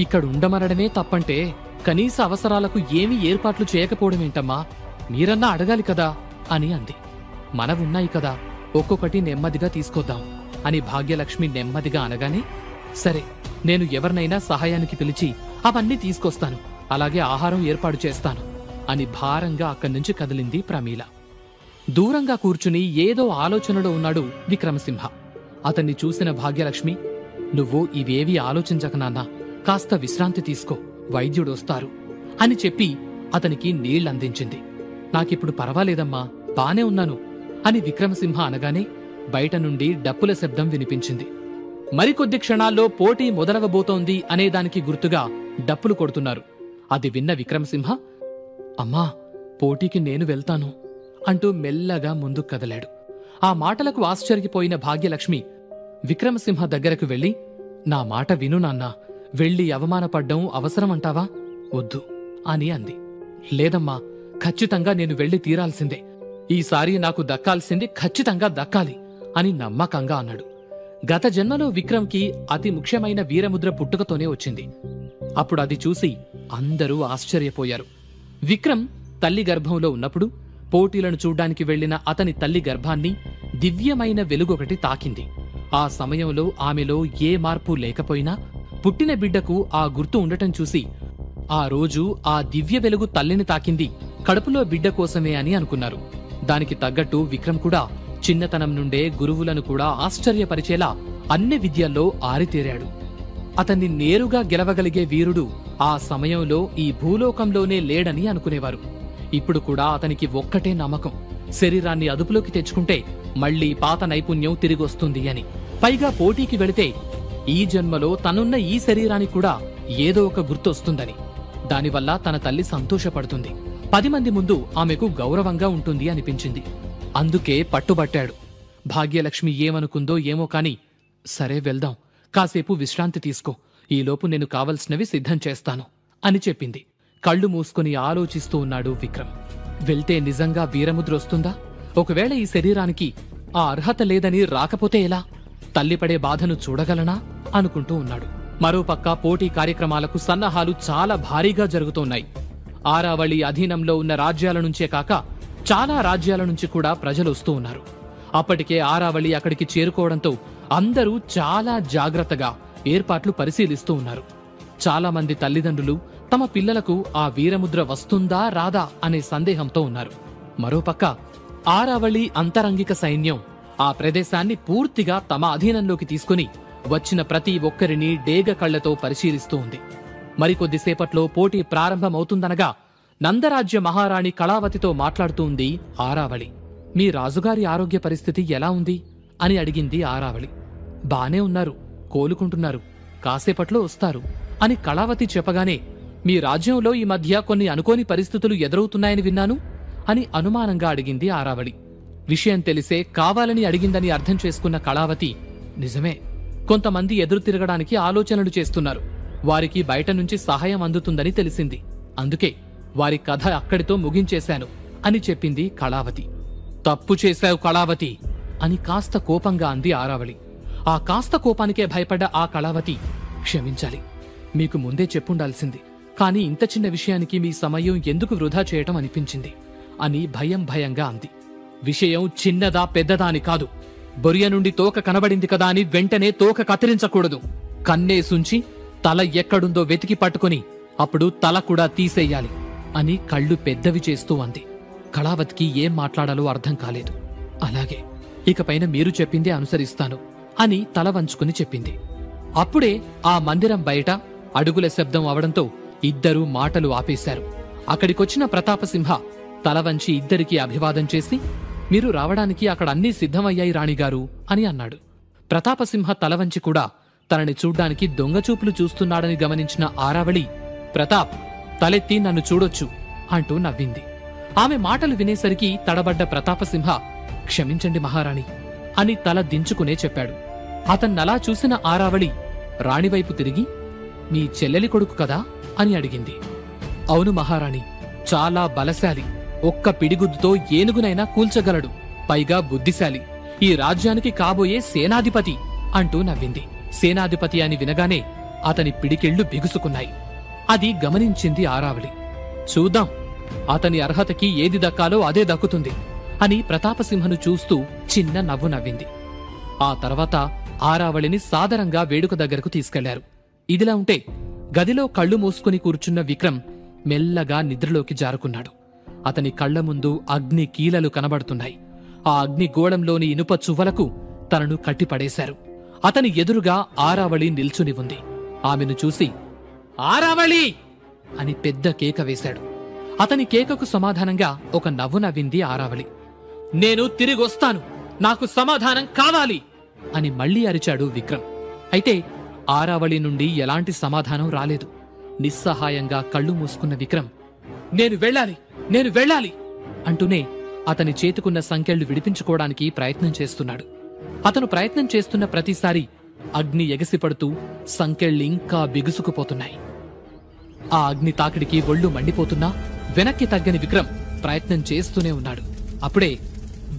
ఇక్కడుండమనడమే తప్పంటే కనీస అవసరాలకు ఏమీ ఏర్పాట్లు చేయకపోవడమేంటమ్మా, మీరన్నా అడగాలి కదా అని అంది. మనవున్నాయి కదా, ఒక్కొక్కటి నెమ్మదిగా తీసుకొద్దాం అని భాగ్యలక్ష్మి నెమ్మదిగా అనగానే, సరే, నేను ఎవరినైనా సహాయానికి పిలిచి అవన్నీ తీసుకొస్తాను, అలాగే ఆహారం ఏర్పాటు చేస్తాను అని భారంగా అక్కడ్నుంచి కదిలింది ప్రమీల. దూరంగా కూర్చుని ఏదో ఆలోచనలో ఉన్నాడు విక్రమసింహ. అతన్ని చూసిన భాగ్యలక్ష్మి, నువ్వు ఇవేవీ ఆలోచించక నాన్నా, కాస్త విశ్రాంతి తీసుకో, వైద్యుడొస్తారు అని చెప్పి అతనికి నీళ్లందించింది. నాకిప్పుడు పర్వాలేదమ్మా, బానే ఉన్నాను అని విక్రమసింహ అనగానే బయట నుండి డప్పుల శబ్దం వినిపించింది. మరికొద్ది క్షణాల్లో పోటీ మొదలవబోతోంది అనేదానికి గుర్తుగా డప్పులు కొడుతున్నారు. అది విన్న విక్రమసింహ, అమ్మా, పోటీకి నేను వెళ్తాను అంటూ మెల్లగా ముందుకు కదలాడు. ఆ మాటలకు ఆశ్చర్యపోయిన భాగ్యలక్ష్మి విక్రమసింహ దగ్గరకు వెళ్లి, నా మాట విను నాన్నా, వెళ్లి అవమానపడ్డం అవసరమంటావా? వద్దు అని అంది. లేదమ్మా, ఖచ్చితంగా నేను వెళ్లి తీరాల్సిందే, ఈసారి నాకు దక్కాల్సింది ఖచ్చితంగా దక్కాలి అని నమ్మకంగా అన్నాడు. గత జన్మలో విక్రమ్కి అతి ముఖ్యమైన వీరముద్ర పుట్టుకతోనే వచ్చింది. అప్పుడు అది చూసి అందరూ ఆశ్చర్యపోయారు. విక్రమ్ తల్లి గర్భంలో ఉన్నప్పుడు పోటీలను చూడ్డానికి వెళ్లిన అతని తల్లి గర్భాన్ని దివ్యమైన వెలుగొకటి తాకింది. ఆ సమయంలో ఆమెలో ఏ మార్పు లేకపోయినా పుట్టిన బిడ్డకు ఆ గుర్తు ఉండటం చూసి ఆ రోజు ఆ దివ్య వెలుగు తల్లిని తాకింది కడుపులో బిడ్డ కోసమే అని అనుకున్నారు. దానికి తగ్గట్టు విక్రమ్ కూడా చిన్నతనం నుండే గురువులను కూడా ఆశ్చర్యపరిచేలా అన్ని విద్యల్లో ఆరితేరాడు. అతన్ని నేరుగా గెలవగలిగే వీరుడు ఆ సమయంలో ఈ భూలోకంలోనే లేడని అనుకునేవారు. ఇప్పుడు కూడా అతనికి ఒక్కటే నమ్మకం, శరీరాన్ని అదుపులోకి తెచ్చుకుంటే మళ్లీ పాత నైపుణ్యం తిరిగొస్తుంది అని. పైగా పోటీకి వెళితే ఈ జన్మలో తనున్న ఈ శరీరానికి కూడా ఏదో ఒక గుర్తొస్తుందని. దానివల్ల తన తల్లి సంతోషపడుతుంది, 10 మంది ముందు ఆమెకు గౌరవంగా ఉంటుంది అనిపించింది. అందుకే పట్టుబట్టాడు. భాగ్యలక్ష్మి ఏమనుకుందో ఏమో కాని, సరే వెళ్దాం, కాసేపు విశ్రాంతి తీసుకో, ఈలోపు నేను కావలసినవి సిద్ధం చేస్తాను అని చెప్పింది. కళ్ళు మూసుకుని ఆలోచిస్తూ ఉన్నాడు విక్రమ్. వెళ్తే నిజంగా వీరముద్రొస్తుందా? ఒకవేళ ఈ శరీరానికి ఆ అర్హత లేదని రాకపోతే ఎలా? తల్లిపడే బాధను చూడగలనా అనుకుంటూ ఉన్నాడు. మరోపక్క పోటీ కార్యక్రమాలకు సన్నాహాలు చాలా భారీగా జరుగుతున్నాయి. ఆరావళి అధీనంలో ఉన్న రాజ్యాల నుంచే కాక చాలా రాజ్యాల నుంచి కూడా ప్రజలొస్తూ ఉన్నారు. అప్పటికే ఆరావళి అక్కడికి చేరుకోవడంతో అందరూ చాలా జాగ్రత్తగా ఏర్పాట్లు పరిశీలిస్తూ ఉన్నారు. చాలా మంది తల్లిదండ్రులు తమ పిల్లలకు ఆ వీరముద్ర వస్తుందా రాదా అనే సందేహంతో ఉన్నారు. మరోపక్క ఆరావళి అంతరంగిక సైన్యం ఆ ప్రదేశాన్ని పూర్తిగా తమ అధీనంలోకి తీసుకుని వచ్చిన ప్రతి ఒక్కరిని డేగ కళ్లతో పరిశీలిస్తూ ఉంది. మరికొద్దిసేపట్లో పోటీ ప్రారంభమవుతుందనగా నందరాజ్య మహారాణి కళావతితో మాట్లాడుతూ ఉంది ఆరావళి. మీ రాజుగారి ఆరోగ్య పరిస్థితి ఎలా ఉంది అని అడిగింది ఆరావళి. బానే ఉన్నారు, కోలుకుంటున్నారు, కాసేపట్లో వస్తారు అని కళావతి చెప్పగానే, మీ రాజ్యంలో ఈ మధ్య కొన్ని అనుకోని పరిస్థితులు ఎదురవుతున్నాయని విన్నాను అని అనుమానంగా అడిగింది ఆరావళి. విషయం తెలిసే కావాలని అడిగిందని అర్థం చేసుకున్న కళావతి, నిజమే, కొంతమంది ఎదురు తిరగడానికి ఆలోచనలు చేస్తున్నారు, వారికి బయట నుంచి సహాయం అందుతుందని తెలిసింది, అందుకే వారి కథ అక్కడితో ముగించేశాను అని చెప్పింది కళావతి. తప్పు చేశావు కళావతి అని కాస్త కోపంగా అంది ఆరావళి. ఆ కాస్త కోపానికే భయపడ్డ ఆ కళావతి, క్షమించాలి, మీకు ముందే చెప్పుండాల్సింది, కాని ఇంత చిన్న విషయానికి మీ సమయం ఎందుకు వృధా చేయటం అనిపించింది అని భయంగా అంది. విషయం చిన్నదా పెద్దదా అని కాదు, బొరియ నుండి తోక కనబడింది కదా అని వెంటనే తోక కత్తిరించకూడదు, కన్నేసుంచి తల ఎక్కడుందో వెతికి పట్టుకుని అప్పుడు తల కూడా తీసేయాలి అని కళ్ళు పెద్దవి చేస్తూ అంది. కళావతికి ఏం మాట్లాడాలో అర్థం కాలేదు. అలాగే, ఇకపైన మీరు చెప్పిందే అనుసరిస్తాను అని తల వంచుకుని చెప్పింది. అప్పుడే ఆ మందిరం బయట అడుగుల శబ్దం అవడంతో ఇద్దరూ మాటలు ఆపేశారు. అక్కడికొచ్చిన ప్రతాపసింహ తల వంచి ఇద్దరికీ అభివాదం చేసి, మీరు రావడానికి అక్కడ అన్నీ సిద్ధమయ్యాయి రాణిగారు అని అన్నాడు. ప్రతాపసింహ తల వంచి కూడా తనని చూడ్డానికి దొంగచూపులు చూస్తున్నాడని గమనించిన ఆరావళి ప్రతాప్, తలెత్తి నన్ను చూడొచ్చు అంటూ నవ్వింది. ఆమె మాటలు వినేసరికి తడబడ్డ ప్రతాపసింహ క్షమించండి మహారాణి అని తల దించుకునే చెప్పాడు. అతన్నలా చూసిన ఆరావళి రాణివైపు తిరిగి, మీ చెల్లెలి కొడుకు కదా అని అడిగింది. అవును మహారాణి, చాలా బలశాలి, ఒక్క పిడిగుద్దుతో ఏనుగునైనా కూల్చగలడు, పైగా బుద్ధిశాలి, ఈ రాజ్యానికి కాబోయే సేనాధిపతి అంటూ నవ్వింది. సేనాధిపతి అని వినగానే అతని పిడికిళ్లు బిగుసుకున్నాయి. అది గమనించింది ఆరావళి. చూద్దాం, అతని అర్హతకి ఏది దక్కాలో అదే దక్కుతుంది అని ప్రతాపసింహను చూస్తూ చిన్న నవ్వు నవ్వింది. ఆ తర్వాత ఆరావళిని సాదరంగా వేడుక దగ్గరకు తీసుకెళ్లారు. ఇదిలా ఉంటే గదిలో కళ్ళు మూసుకుని కూర్చున్న విక్రమ్ మెల్లగా నిద్రలోకి జారుకున్నాడు. అతని కళ్ల ముందు అగ్ని కీలలు కనబడుతున్నాయి. ఆ అగ్ని గోళంలోని ఇనుప చువ్వలకు తనను కట్టిపడేశారు. అతని ఎదురుగా ఆరావళి నిల్చుని ఉంది. ఆమెను చూసి ఆరావళి అని పెద్ద కేక వేశాడు. అతని కేకకు సమాధానంగా ఒక నవ్వు నవ్వింది ఆరావళి. నేను తిరిగొస్తాను, నాకు సమాధానం కావాలి అని మళ్లీ అరిచాడు విక్రమ్. అయితే ఆరావళి నుండి ఎలాంటి సమాధానం రాలేదు. నిస్సహాయంగా కళ్ళు మూసుకున్న విక్రమ్ నేను వెళ్ళాలి అంటూనే అతని చేతుకున్న సంకెళ్లు విడిపించుకోవడానికి ప్రయత్నం చేస్తున్నాడు. అతను ప్రయత్నం చేస్తున్న ప్రతిసారి అగ్ని ఎగసిపడుతూ సంకెళ్లింకా బిగుసుకుపోతున్నాయి. ఆ అగ్ని తాకిడికి ఒళ్ళు మండిపోతున్నా వెనక్కి తగ్గని విక్రమ్ ప్రయత్నం చేస్తూనే ఉన్నాడు. అప్పుడే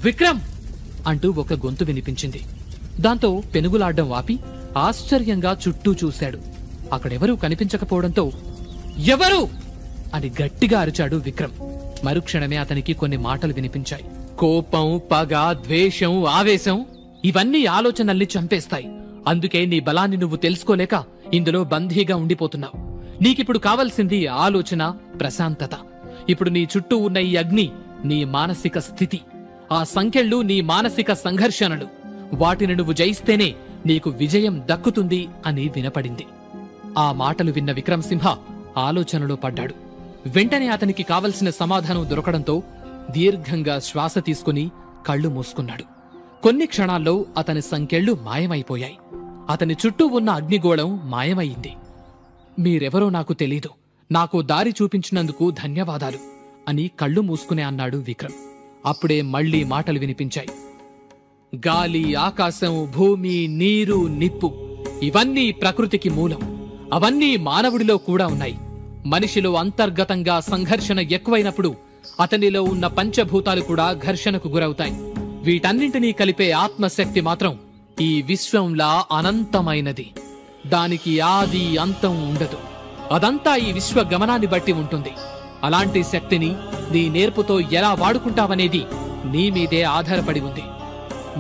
విక్రమ్ అంటూ ఒక గొంతు వినిపించింది. దాంతో పెనుగులాడ్డం ఆపి ఆశ్చర్యంగా చుట్టూ చూశాడు. అక్కడెవరూ కనిపించకపోవడంతో ఎవరు అని గట్టిగా అరిచాడు విక్రమ్. మరుక్షణమే అతనికి కొన్ని మాటలు వినిపించాయి. కోపం, పగ, ద్వేషం, ఆవేశం ఇవన్నీ ఆలోచనల్ని చంపేస్తాయి. అందుకే నీ బలాన్ని నువ్వు తెలుసుకోలేక ఇందులో బందీగా ఉండిపోతున్నావు. నీకిప్పుడు కావలసింది ఆలోచన, ప్రశాంతత. ఇప్పుడు నీ చుట్టూ ఉన్న ఈ అగ్ని నీ మానసిక స్థితి, ఆ సంకెళ్ళు నీ మానసిక సంఘర్షణలు. వాటిని నువ్వు జయిస్తేనే నీకు విజయం దక్కుతుంది అని వినపడింది. ఆ మాటలు విన్న విక్రమ్ సింహ ఆలోచనలో పడ్డాడు. వెంటనే అతనికి కావలసిన సమాధానం దొరకడంతో దీర్ఘంగా శ్వాస తీసుకుని కళ్ళు మూసుకున్నాడు. కొన్ని క్షణాల్లో అతని సంకెళ్ళు మాయమైపోయాయి. అతని చుట్టూ ఉన్న అగ్నిగోళం మాయమయ్యింది. మీరెవరో నాకు తెలీదు, నాకు దారి చూపించినందుకు ధన్యవాదాలు అని కళ్ళు మూసుకునే అన్నాడు విక్రమ్. అప్పుడే మళ్లీ మాటలు వినిపించాయి. గాలి, ఆకాశం, భూమి, నీరు, నిప్పు ఇవన్నీ ప్రకృతికి మూలం. అవన్నీ మానవుడిలో కూడా ఉన్నాయి. మనిషిలో అంతర్గతంగా సంఘర్షణ ఎక్కువైనప్పుడు అతనిలో ఉన్న పంచభూతాలు కూడా ఘర్షణకు గురవుతాయి. వీటన్నింటినీ కలిపే ఆత్మశక్తి మాత్రం ఈ విశ్వంలా అనంతమైనది. దానికి ఆది అంతం ఉండదు. అదంతా ఈ విశ్వ గమనాన్ని బట్టి ఉంటుంది. అలాంటి శక్తిని నీ నేర్పుతో ఎలా వాడుకుంటావనేది నీ మీదే ఆధారపడి ఉంది.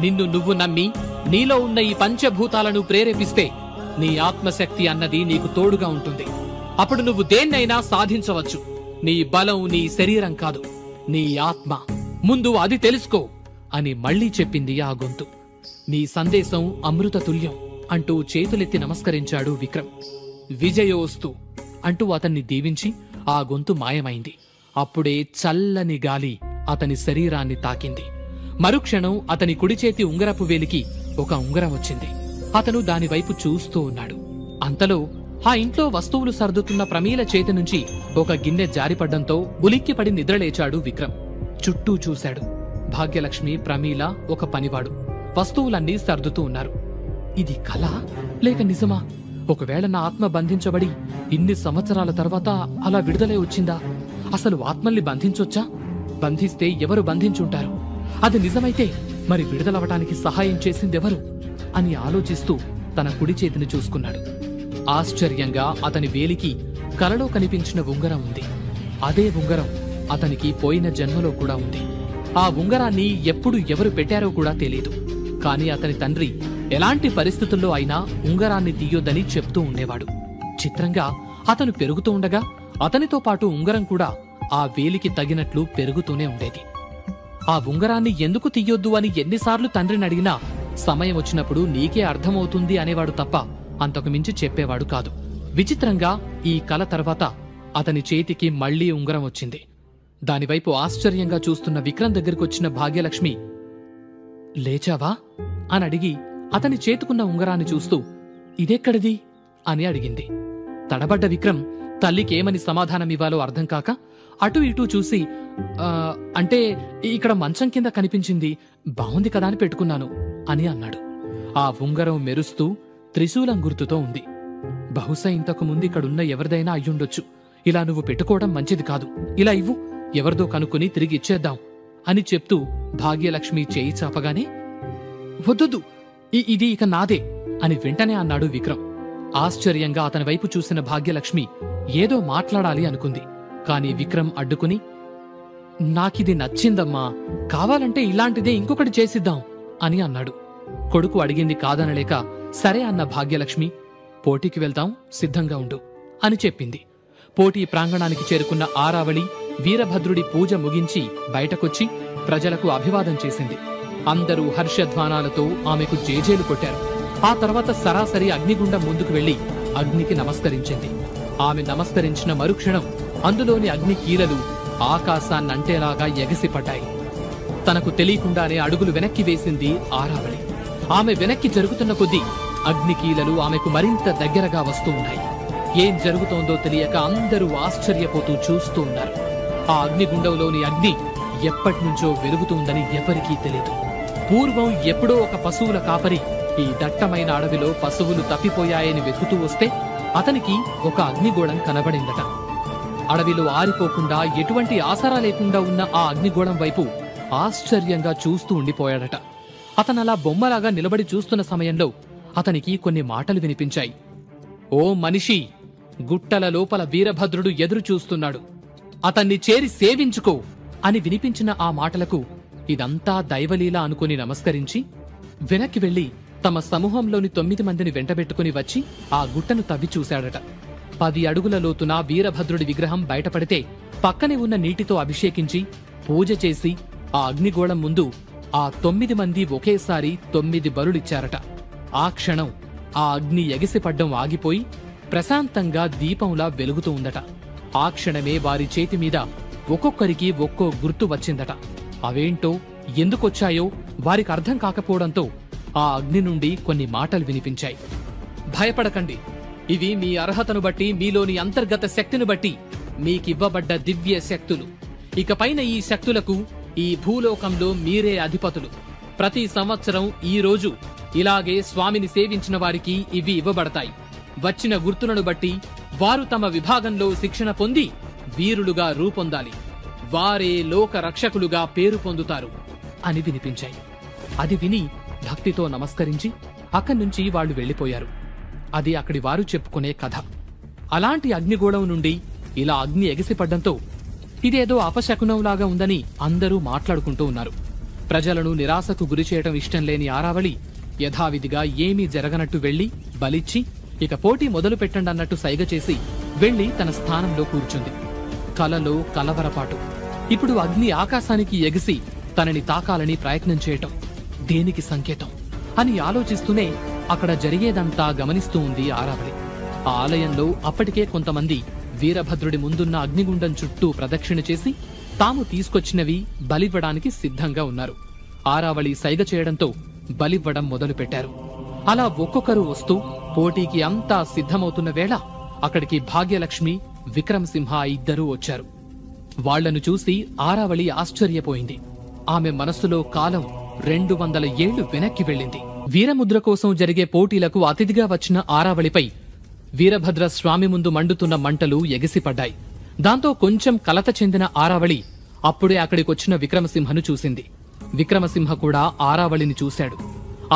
నిన్ను నువ్వు నమ్మి నీలో ఉన్న ఈ పంచభూతాలను ప్రేరేపిస్తే నీ ఆత్మశక్తి అన్నది నీకు తోడుగా ఉంటుంది. అప్పుడు నువ్వు దేన్నైనా సాధించవచ్చు. నీ బలం నీ శరీరం కాదు, నీ ఆత్మ. ముందు అది తెలుసుకో అని మళ్లీ చెప్పింది ఆ గొంతు. నీ సందేశం అమృత తుల్యం అంటూ చేతులెత్తి నమస్కరించాడు విక్రమ్. విజయోస్తు అంటూ అతన్ని దీవించి ఆ గొంతు మాయమైంది. అప్పుడే చల్లని గాలి అతని శరీరాన్ని తాకింది. మరుక్షణం అతని కుడిచేతి ఉంగరపు వేలికి ఒక ఉంగరం వచ్చింది. అతను దానివైపు చూస్తూ ఉన్నాడు. అంతలో ఆ ఇంట్లో వస్తువులు సర్దుతున్న ప్రమీల చేతి నుంచి ఒక గిన్నె జారిపడ్డంతో ఉలిక్కిపడి నిద్రలేచాడు విక్రమ్. చుట్టూ చూశాడు. భాగ్యలక్ష్మి, ప్రమీల, ఒక పనివాడు వస్తువులన్నీ సర్దుతూ ఉన్నారు. ఇది కళ లేక నిజమా? ఒకవేళ నా ఆత్మ బంధించబడి ఇన్ని సంవత్సరాల తర్వాత అలా విడుదలై వచ్చిందా? అసలు ఆత్మల్ని బంధించొచ్చా? బంధిస్తే ఎవరు బంధించుంటారు? అది నిజమైతే మరి విడుదలవటానికి సహాయం చేసిందెవరు అని ఆలోచిస్తూ తన కుడి చేతిని చూసుకున్నాడు. ఆశ్చర్యంగా అతని వేలికి కలలో కనిపించిన ఉంగరం ఉంది. అదే ఉంగరం అతనికి పోయిన జన్మలో కూడా ఉంది. ఆ ఉంగరాన్ని ఎప్పుడు ఎవరు పెట్టారో కూడా తెలీదు. కాని అతని తండ్రి ఎలాంటి పరిస్థితుల్లో అయినా ఉంగరాన్ని తీయొద్దని చెప్తూ ఉండేవాడు. చిత్రంగా అతను పెరుగుతూ ఉండగా అతనితో పాటు ఉంగరం కూడా ఆ వేలికి తగినట్లు పెరుగుతూనే ఉండేది. ఆ ఉంగరాన్ని ఎందుకు తీయొద్దు అని ఎన్నిసార్లు తండ్రిని అడిగినా సమయం వచ్చినప్పుడు నీకే అర్థమవుతుంది అనేవాడు తప్ప అంతకు మించి చెప్పేవాడు కాదు. విచిత్రంగా ఈ కల తర్వాత అతని చేతికి మళ్లీ ఉంగరం వచ్చింది. దానివైపు ఆశ్చర్యంగా చూస్తున్న విక్రమ్ దగ్గరికొచ్చిన భాగ్యలక్ష్మి, లేచావా అని అడిగి అతని చేతుకున్న ఉంగరాన్ని చూస్తూ ఇదెక్కడిది అని అడిగింది. తడబడ్డ విక్రమ్ తల్లికేమని సమాధానమివ్వాలో అర్థం కాక అటూ ఇటూ చూసి అంటే ఇక్కడ మంచం కింద కనిపించింది, బావుంది కదా అని పెట్టుకున్నాను అని అన్నాడు. ఆ ఉంగరం మెరుస్తూ త్రిశూలం గుర్తుతో ఉంది. బహుశా ఇంతకు ముందు ఇక్కడున్న ఎవరిదైనా అయ్యుండొచ్చు. ఇలా నువ్వు పెట్టుకోవడం మంచిది కాదు, ఇలా ఇవ్వు, ఎవరిదో కనుక్కుని తిరిగి ఇచ్చేద్దాం అని చెప్తూ భాగ్యలక్ష్మి చేయి చాపగానే, వద్దు, ఇది ఇక నాదే అని వెంటనే అన్నాడు విక్రమ్. ఆశ్చర్యంగా అతని వైపు చూసిన భాగ్యలక్ష్మి ఏదో మాట్లాడాలి అనుకుంది. కాని విక్రమ్ అడ్డుకుని, నాకిది నచ్చిందమ్మా, కావాలంటే ఇలాంటిదే ఇంకొకటి చేసిద్దాం అని అన్నాడు. కొడుకు అడిగింది కాదనలేక సరే అన్న భాగ్యలక్ష్మి, పోటీకి వెళ్తాం, సిద్ధంగా ఉండు అని చెప్పింది. పోటీ ప్రాంగణానికి చేరుకున్న ఆరావళి వీరభద్రుడి పూజ ముగించి బయటకొచ్చి ప్రజలకు అభివాదం చేసింది. అందరూ హర్షధ్వానాలతో ఆమెకు జేజేలు కొట్టారు. ఆ తర్వాత సరాసరి అగ్నిగుండం ముందుకు వెళ్లి అగ్నికి నమస్కరించింది. ఆమె నమస్కరించిన మరుక్షణం అందులోని అగ్ని కీలలు ఆకాశాన్నంటేలాగా ఎగసిపడ్డాయి. తనకు తెలియకుండానే అడుగులు వెనక్కి వేసింది ఆరావళి. ఆమె వెనక్కి జరుగుతున్న కొద్దీ అగ్నికీలలు ఆమెకు మరింత దగ్గరగా వస్తూ ఉన్నాయి. ఏం జరుగుతోందో తెలియక అందరూ ఆశ్చర్యపోతూ చూస్తూ ఉన్నారు. ఆ అగ్నిగుండంలోని అగ్ని ఎప్పటినుంచో వెలుగుతుందని ఎవరికీ తెలియదు. పూర్వం ఎప్పుడో ఒక పశువుల కాపరి ఈ దట్టమైన అడవిలో పశువులు తప్పిపోయాయని వెతుకుతూ వస్తే అతనికి ఒక అగ్నిగోళం కనబడిందట. అడవిలో ఆరిపోకుండా ఎటువంటి ఆసరా లేకుండా ఉన్న ఆ అగ్నిగోళం వైపు ఆశ్చర్యంగా చూస్తూ ఉండిపోయాడట. అతనలా బొమ్మలాగా నిలబడి చూస్తున్న సమయంలో అతనికి కొన్ని మాటలు వినిపించాయి. ఓ మనిషి, గుట్టల లోపల వీరభద్రుడు ఎదురు చూస్తున్నాడు, అతన్ని చేరి సేవించుకో అని వినిపించిన ఆ మాటలకు ఇదంతా దైవలీల అనుకుని నమస్కరించి వెనక్కి వెళ్లి తమ సమూహంలోని 9 మందిని వెంటబెట్టుకుని వచ్చి ఆ గుట్టను తవ్వి చూశాడట. 10 అడుగుల లోతున వీరభద్రుడి విగ్రహం బయటపడితే పక్కనే ఉన్న నీటితో అభిషేకించి పూజ చేసి ఆ అగ్నిగోళం ముందు ఆ 9 మంది ఒకేసారి 9 బలులిచ్చారట. ఆ క్షణం ఆ అగ్ని ఎగిసిపడ్డం ఆగిపోయి ప్రశాంతంగా దీపంలా వెలుగుతూ ఉందట. ఆ క్షణమే వారి చేతి మీద ఒక్కొక్కరికి ఒక్కో గుర్తు వచ్చిందట. అవేంటో ఎందుకొచ్చాయో వారికి అర్థం కాకపోవడంతో ఆ అగ్ని నుండి కొన్ని మాటలు వినిపించాయి. భయపడకండి, ఇవి మీ అర్హతను బట్టి, మీలోని అంతర్గత శక్తిని బట్టి మీకివ్వబడ్డ దివ్య శక్తులు. ఇకపైన ఈ శక్తులకు ఈ భూలోకంలో మీరే అధిపతులు. ప్రతి సంవత్సరం ఈ రోజు ఇలాగే స్వామిని సేవించిన వారికి ఇవి ఇవ్వబడతాయి. వచ్చిన గుర్తులను బట్టి వారు తమ విభాగంలో శిక్షణ పొంది వీరులుగా రూపొందాలి. వారే లోక రక్షకులుగా పేరు పొందుతారు అని వినిపించాయి. అది విని భక్తితో నమస్కరించి అక్కడ్నుంచి వాళ్లు వెళ్లిపోయారు. అది అక్కడి వారు చెప్పుకునే కథ. అలాంటి అగ్నిగోళం నుండి ఇలా అగ్ని ఎగిసిపడ్డంతో ఇదేదో అపశకునంలాగా ఉందని అందరూ మాట్లాడుకుంటూ ఉన్నారు. ప్రజలను నిరాశకు గురిచేయటం ఇష్టం లేని ఆరావళి యథావిధిగా ఏమీ జరగనట్టు వెళ్లి బలిచ్చి ఇక పోటీ మొదలు పెట్టండన్నట్టు సైగ చేసి వెళ్లి తన స్థానంలో కూర్చుంది. కలలో కలవరపాటు. ఇప్పుడు అగ్ని ఆకాశానికి ఎగిసి తనని తాకాలని ప్రయత్నం చేయటం దేనికి సంకేతం అని ఆలోచిస్తూనే అక్కడ జరిగేదంతా గమనిస్తూ ఉంది ఆరావళి. ఆ ఆలయంలో అప్పటికే కొంతమంది వీరభద్రుడి ముందున్న అగ్నిగుండం చుట్టూ ప్రదక్షిణ చేసి తాము తీసుకొచ్చినవి బలివ్వడానికి సిద్ధంగా ఉన్నారు. ఆరావళి సైగ చేయడంతో బలివ్వడం మొదలుపెట్టారు. అలా ఒక్కొక్కరు వస్తూ పోటీకి అంతా సిద్ధమవుతున్న వేళ అక్కడికి భాగ్యలక్ష్మి, విక్రమసింహ ఇద్దరూ వచ్చారు. వాళ్లను చూసి ఆరావళి ఆశ్చర్యపోయింది. ఆమె మనస్సులో కాలం 200 ఏళ్లు వెనక్కి వెళ్ళింది. వీరముద్ర కోసం జరిగే పోటీలకు అతిథిగా వచ్చిన ఆరావళిపై వీరభద్ర స్వామి ముందు మండుతున్న మంటలు ఎగిసిపడ్డాయి. దాంతో కొంచెం కలత చెందిన ఆరావళి అప్పుడే అక్కడికొచ్చిన విక్రమసింహను చూసింది. విక్రమసింహ కూడా ఆరావళిని చూశాడు.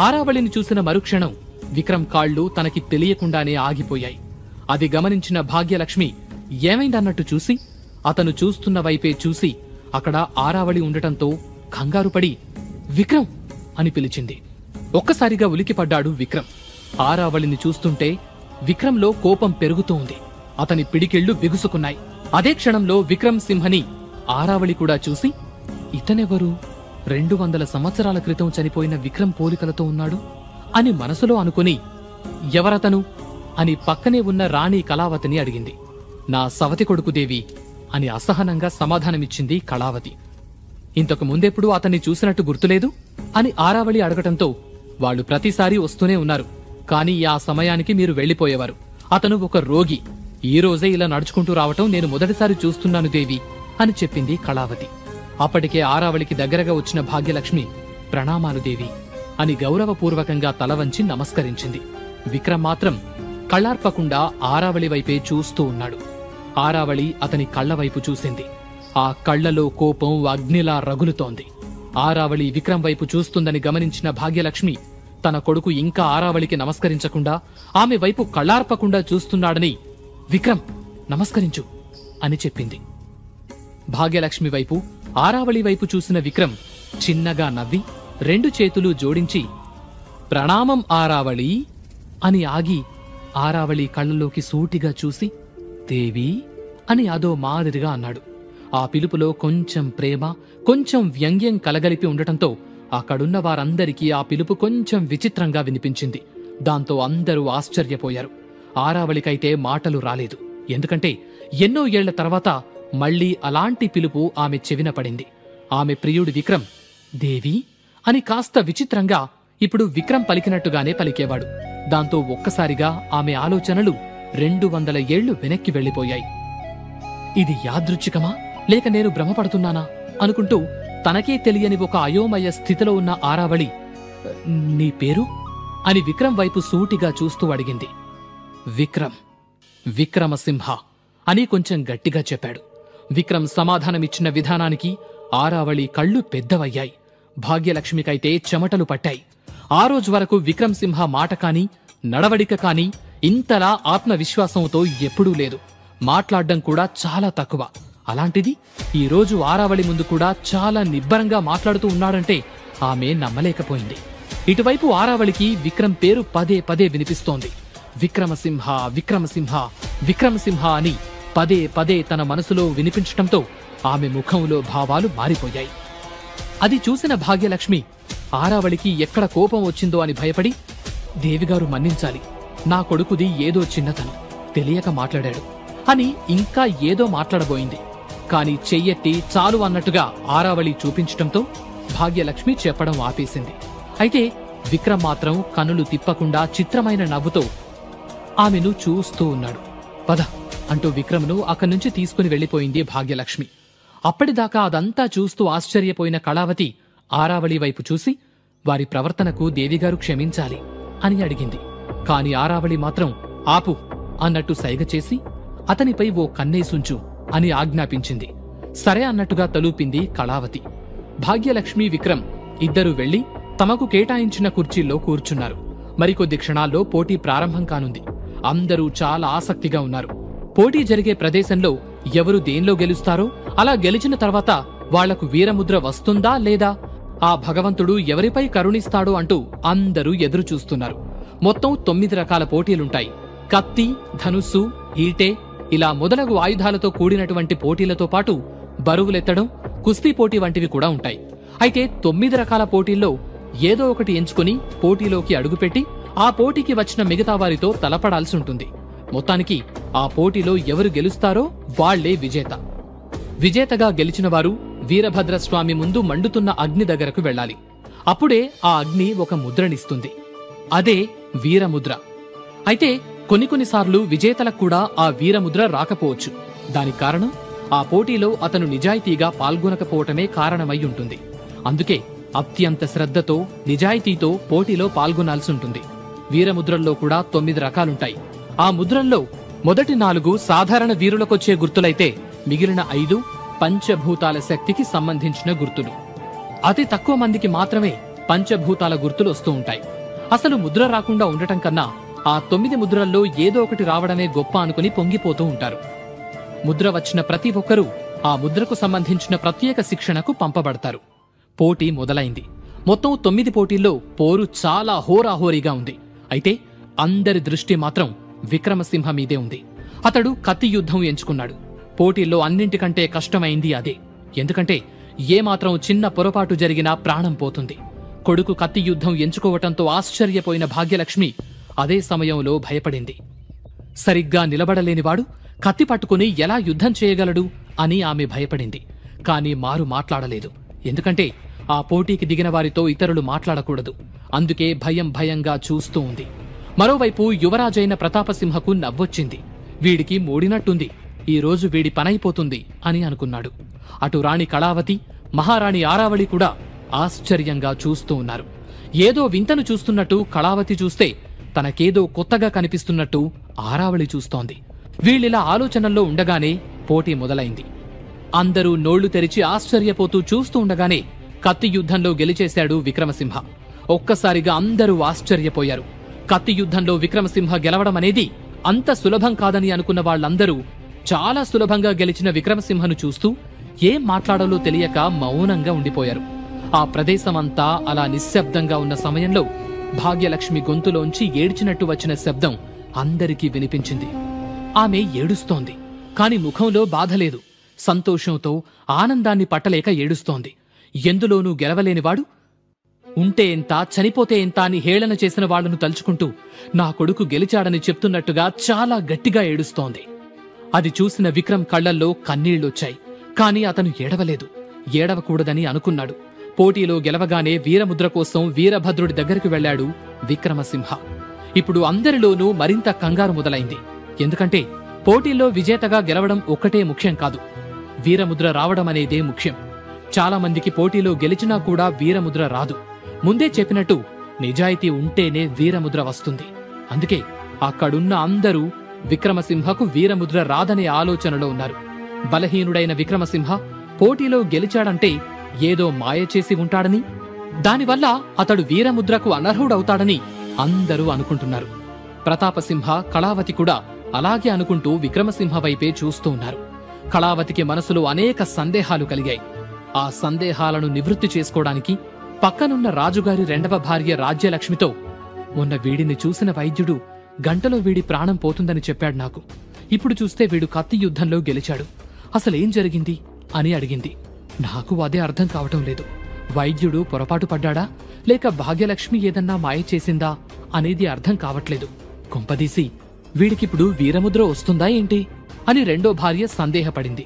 ఆరావళిని చూసిన మరుక్షణం విక్రమ్ కాళ్లు తనకి తెలియకుండానే ఆగిపోయాయి. అది గమనించిన భాగ్యలక్ష్మి ఏమైందన్నట్టు చూసి అతను చూస్తున్న వైపే చూసి అక్కడ ఆరావళి ఉండటంతో కంగారుపడి విక్రమ్ అని పిలిచింది. ఒక్కసారిగా ఉలికిపడ్డాడు విక్రమ్. ఆరావళిని చూస్తుంటే విక్రమ్లో కోపం పెరుగుతూ ఉంది. అతని పిడికిళ్లు బిగుసుకున్నాయి. అదే క్షణంలో విక్రమ్ సింహని ఆరావళి కూడా చూసి ఇతనెవరు? 200 సంవత్సరాల క్రితం చనిపోయిన విక్రమ్ పోలికలతో ఉన్నాడు అని మనసులో అనుకుని ఎవరతను అని పక్కనే ఉన్న రాణి కళావతిని అడిగింది. నా సవతి కొడుకు దేవి అని అసహనంగా సమాధానమిచ్చింది కళావతి. ఇంతకు ముందెప్పుడు అతన్ని చూసినట్టు గుర్తులేదు అని ఆరావళి అడగటంతో వాళ్లు ప్రతిసారి వస్తూనే ఉన్నారు, కానీ ఆ సమయానికి మీరు వెళ్లిపోయేవారు. అతను ఒక రోగి, ఈ రోజే ఇలా నడుచుకుంటూ రావటం నేను మొదటిసారి చూస్తున్నాను దేవి అని చెప్పింది కళావతి. అప్పటికే ఆరావళికి దగ్గరగా వచ్చిన భాగ్యలక్ష్మి ప్రణామాలు దేవి అని గౌరవపూర్వకంగా తల వంచి నమస్కరించింది. విక్రమ్ మాత్రం కళ్ళార్పకుండా ఆరావళి వైపే చూస్తూ ఉన్నాడు. ఆరావళి అతని కళ్లవైపు చూసింది. ఆ కళ్లలో కోపం అగ్నిలా రగులుతోంది. ఆరావళి విక్రమ్ వైపు చూస్తుందని గమనించిన భాగ్యలక్ష్మి తన కొడుకు ఇంకా ఆరావళికి నమస్కరించకుండా ఆమె వైపు కళ్ళార్పకుండా చూస్తున్నాడని విక్రమ్ నమస్కరించు అని చెప్పింది. భాగ్యలక్ష్మి వైపు ఆరావళి వైపు చూసిన విక్రమ్ చిన్నగా నవ్వి 2 చేతులు జోడించి ప్రణామం ఆరావళి అని ఆగి ఆరావళి కళ్ళలోకి సూటిగా చూసి దేవి అని అదో మాదిరిగా అన్నాడు. ఆ పిలుపులో కొంచెం ప్రేమ, కొంచెం వ్యంగ్యం కలగలిపి ఉండటంతో అక్కడున్న వారందరికీ ఆ పిలుపు కొంచెం విచిత్రంగా వినిపించింది. దాంతో అందరూ ఆశ్చర్యపోయారు. ఆరావళికైతే మాటలు రాలేదు. ఎందుకంటే ఎన్నో ఏళ్ల తర్వాత మళ్లీ అలాంటి పిలుపు ఆమె చెవిన పడింది. ఆమె ప్రియుడు విక్రమ్ దేవి అని కాస్త విచిత్రంగా ఇప్పుడు విక్రమ్ పలికినట్టుగానే పలికేవాడు. దాంతో ఒక్కసారిగా ఆమె ఆలోచనలు 200 ఏళ్లు వెనక్కి వెళ్లిపోయాయి. ఇది యాదృచ్ఛికమా లేక నేను భ్రమపడుతున్నానా అనుకుంటూ తనకే తెలియని ఒక అయోమయ స్థితిలో ఉన్న ఆరావళి నీ పేరు అని విక్రమ్ వైపు సూటిగా చూస్తూ అడిగింది. విక్రమ్, విక్రమసింహ అని కొంచెం గట్టిగా చెప్పాడు. విక్రమ్ సమాధానమిచ్చిన విధానానికి ఆరావళి కళ్ళు పెద్దవయ్యాయి. భాగ్యలక్ష్మికైతే చెమటలు పట్టాయి. ఆ రోజు వరకు విక్రమ్ సింహ మాట కాని నడవడిక కాని ఇంతలా ఆత్మవిశ్వాసంతో ఎప్పుడూ లేదు. మాట్లాడ్డం కూడా చాలా తక్కువ. అలాంటిది ఈ రోజు ఆరావళి ముందు కూడా చాలా నిబ్బరంగా మాట్లాడుతూ ఉన్నాడంటే ఆమె నమ్మలేకపోయింది. ఇటువైపు ఆరావళికి విక్రమ్ పేరు పదే పదే వినిపిస్తోంది. విక్రమసింహ, విక్రమసింహ, విక్రమసింహ అని పదే పదే తన మనసులో వినిపించటంతో ఆమె ముఖంలో భావాలు మారిపోయాయి. అది చూసిన భాగ్యలక్ష్మి ఆరావళికి ఎక్కడ కోపం వచ్చిందో అని భయపడి దేవిగారు మన్నించాలి, నా కొడుకుది ఏదో చిన్నతనం, తెలియక మాట్లాడాడు అని ఇంకా ఏదో మాట్లాడబోయింది. కాని చెయ్యెత్తి చాలు అన్నట్టుగా ఆరావళి చూపించటంతో భాగ్యలక్ష్మి చెప్పడం ఆపేసింది. అయితే విక్రమ్ మాత్రం కన్నులు తిప్పకుండా చిత్రమైన నవ్వుతో ఆమెను చూస్తూ ఉన్నాడు. పద అంటూ విక్రమ్ను అక్కడి నుంచి తీసుకుని వెళ్లిపోయింది భాగ్యలక్ష్మి. అప్పటిదాకా అదంతా చూస్తూ ఆశ్చర్యపోయిన కళావతి ఆరావళి వైపు చూసి వారి ప్రవర్తనకు దేవిగారు క్షమించాలి అని అడిగింది. కాని ఆరావళి మాత్రం ఆపు అన్నట్టు సైగ చేసి అతనిపై ఓ కన్నేసుంచు అని ఆజ్ఞాపించింది. సరే అన్నట్టుగా తలూపింది కళావతి. భాగ్యలక్ష్మి, విక్రమ్ ఇద్దరూ వెళ్లి తమకు కేటాయించిన కుర్చీల్లో కూర్చున్నారు. మరికొద్ది క్షణాల్లో పోటీ ప్రారంభం కానుంది. అందరూ చాలా ఆసక్తిగా ఉన్నారు. పోటీ జరిగే ప్రదేశంలో ఎవరు దేనిలో గెలుస్తారో, అలా గెలిచిన తర్వాత వాళ్లకు వీరముద్ర వస్తుందా లేదా, ఆ భగవంతుడు ఎవరిపై కరుణిస్తాడో అంటూ అందరూ ఎదురు చూస్తున్నారు. మొత్తం 9 రకాల పోటీలుంటాయి. కత్తి, ధనుస్సు, ఈటె ఇలా మొదలగు ఆయుధాలతో కూడినటువంటి పోటీలతో పాటు బరువులెత్తడం, కుస్తీ పోటీ వంటివి కూడా ఉంటాయి. అయితే 9 రకాల పోటీల్లో ఏదో ఒకటి ఎంచుకుని పోటీలోకి అడుగుపెట్టి ఆ పోటీకి వచ్చిన మిగతా వారితో తలపడాల్సి ఉంటుంది. మొత్తానికి ఆ పోటీలో ఎవరు గెలుస్తారో వాళ్లే విజేత. విజేతగా గెలిచిన వారు వీరభద్రస్వామి ముందు మండుతున్న అగ్ని దగ్గరకు వెళ్లాలి. అప్పుడే ఆ అగ్ని ఒక ముద్రనిస్తుంది. అదే వీరముద్ర. అయితే కొన్నిసార్లు విజేతలకు కూడా ఆ వీరముద్ర రాకపోవచ్చు. దానికి కారణం ఆ పోటీలో అతను నిజాయితీగా పాల్గొనకపోవటమే కారణమై ఉంటుంది. అందుకే అత్యంత శ్రద్ధతో, నిజాయితీతో పోటీలో పాల్గొనాల్సి ఉంటుంది. వీరముద్రల్లో కూడా 9 రకాలుంటాయి. ఆ ముద్రల్లో మొదటి 4 సాధారణ వీరులకొచ్చే గుర్తులైతే మిగిలిన 5 పంచభూతాల శక్తికి సంబంధించిన గుర్తులు. అతి తక్కువ మందికి మాత్రమే పంచభూతాల గుర్తులు వస్తూ ఉంటాయి. అసలు ముద్ర రాకుండా ఉండటం కన్నా ఆ 9 ముద్రల్లో ఏదో ఒకటి రావడమే గొప్ప అనుకుని పొంగిపోతూ ఉంటారు. ముద్ర వచ్చిన ప్రతి ఒక్కరూ ఆ ముద్రకు సంబంధించిన ప్రత్యేక శిక్షణకు పంపబడతారు. పోటీ మొదలైంది. మొత్తం 9 పోటీల్లో పోరు చాలా హోరాహోరీగా ఉంది. అయితే అందరి దృష్టి మాత్రం విక్రమసింహ మీదే ఉంది. అతడు కత్తి యుద్ధం ఎంచుకున్నాడు. పోటీల్లో అన్నింటికంటే కష్టమైంది అదే. ఎందుకంటే ఏమాత్రం చిన్న పొరపాటు జరిగినా ప్రాణం పోతుంది. కొడుకు కత్తి యుద్ధం ఎంచుకోవటంతో ఆశ్చర్యపోయిన భాగ్యలక్ష్మి అదే సమయంలో భయపడింది. సరిగ్గా నిలబడలేనివాడు కత్తి పట్టుకుని ఎలా యుద్ధం చేయగలడు అని ఆమె భయపడింది. కాని మారు మాట్లాడలేదు. ఎందుకంటే ఆ పోటీకి దిగిన వారితో ఇతరులు మాట్లాడకూడదు. అందుకే భయంగా చూస్తూ ఉంది. మరోవైపు యువరాజైన ప్రతాపసింహకు నవ్వొచ్చింది. వీడికి మూడినట్టుంది, ఈరోజు వీడి పనైపోతుంది అని అనుకున్నాడు. అటు రాణి కళావతి, మహారాణి ఆరావళి కూడా ఆశ్చర్యంగా చూస్తూ ఉన్నారు. ఏదో వింతను చూస్తున్నట్టు కళావతి చూస్తే తనకేదో కొత్తగా కనిపిస్తున్నట్టు ఆరావళి చూస్తోంది. వీళ్ళిలా ఆలోచనల్లో ఉండగానే పోటీ మొదలైంది. అందరూ నోళ్లు తెరిచి ఆశ్చర్యపోతూ చూస్తూ ఉండగానే కత్తి యుద్ధంలో గెలిచేశాడు విక్రమసింహ. ఒక్కసారిగా అందరూ ఆశ్చర్యపోయారు. కత్తి యుద్ధంలో విక్రమసింహ గెలవడం అనేది అంత సులభం కాదని అనుకున్న వాళ్ళందరూ చాలా సులభంగా గెలిచిన విక్రమసింహను చూస్తూ ఏం మాట్లాడాలో తెలియక మౌనంగా ఉండిపోయారు. ఆ ప్రదేశమంతా అలా నిశ్శబ్దంగా ఉన్న సమయంలో భాగ్యలక్ష్మి గొంతులోంచి ఏడ్చినట్టు వచ్చిన శబ్దం అందరికీ వినిపించింది. ఆమె ఏడుస్తోంది, కాని ముఖంలో బాధలేదు. సంతోషంతో ఆనందాన్ని పట్టలేక ఏడుస్తోంది. ఎందులోనూ గెలవలేనివాడు ఉంటే ఎంత, చనిపోతే ఎంత అని హేళన చేసిన వాళ్లను తలుచుకుంటూ నా కొడుకు గెలిచాడని చెప్తున్నట్టుగా చాలా గట్టిగా ఏడుస్తోంది. అది చూసిన విక్రమ్ కళ్లల్లో కన్నీళ్లొచ్చాయి. కాని అతను ఏడవలేదు. ఏడవకూడదని అనుకున్నాడు. పోటీలో గెలవగానే వీరముద్ర కోసం వీరభద్రుడి దగ్గరికి వెళ్లాడు విక్రమసింహ. ఇప్పుడు అందరిలోనూ మరింత కంగారు మొదలైంది. ఎందుకంటే పోటీల్లో విజేతగా గెలవడం ఒక్కటే ముఖ్యం కాదు, వీరముద్ర రావడమనేదే ముఖ్యం. చాలా మందికి పోటీలో గెలిచినా కూడా వీరముద్ర రాదు. ముందే చెప్పినట్టు నిజాయితీ ఉంటేనే వీరముద్ర వస్తుంది. అందుకే అక్కడున్న అందరూ విక్రమసింహకు వీరముద్ర రాదనే ఆలోచనలో ఉన్నారు. బలహీనుడైన విక్రమసింహ పోటీలో గెలిచాడంటే ఏదో మాయ చేసి ఉంటాడని, దానివల్ల అతడు వీరముద్రకు అనర్హుడవుతాడని అందరూ అనుకుంటున్నారు. ప్రతాపసింహ, కళావతి కూడా అలాగే అనుకుంటూ విక్రమసింహ వైపే చూస్తూ ఉన్నారు. కళావతికి మనసులో అనేక సందేహాలు కలిగాయి. ఆ సందేహాలను నివృత్తి చేసుకోవడానికి పక్కనున్న రాజుగారి రెండవ భార్య రాజ్యలక్ష్మితో, మొన్న వీడిని చూసిన వైద్యుడు గంటలో వీడి ప్రాణం పోతుందని చెప్పాడు నాకు. ఇప్పుడు చూస్తే వీడు కత్తి యుద్ధంలో గెలిచాడు. అసలేం జరిగింది అని అడిగింది. నాకు అదే అర్థం కావటం లేదు. వైద్యుడు పొరపాటు పడ్డాడా, లేక భాగ్యలక్ష్మి ఏదన్నా మాయ చేసిందా అనేది అర్థం కావట్లేదు. కొంపదీసి వీడికిప్పుడు వీరముద్ర వస్తుందా ఏంటి అని రెండో భార్య సందేహపడింది.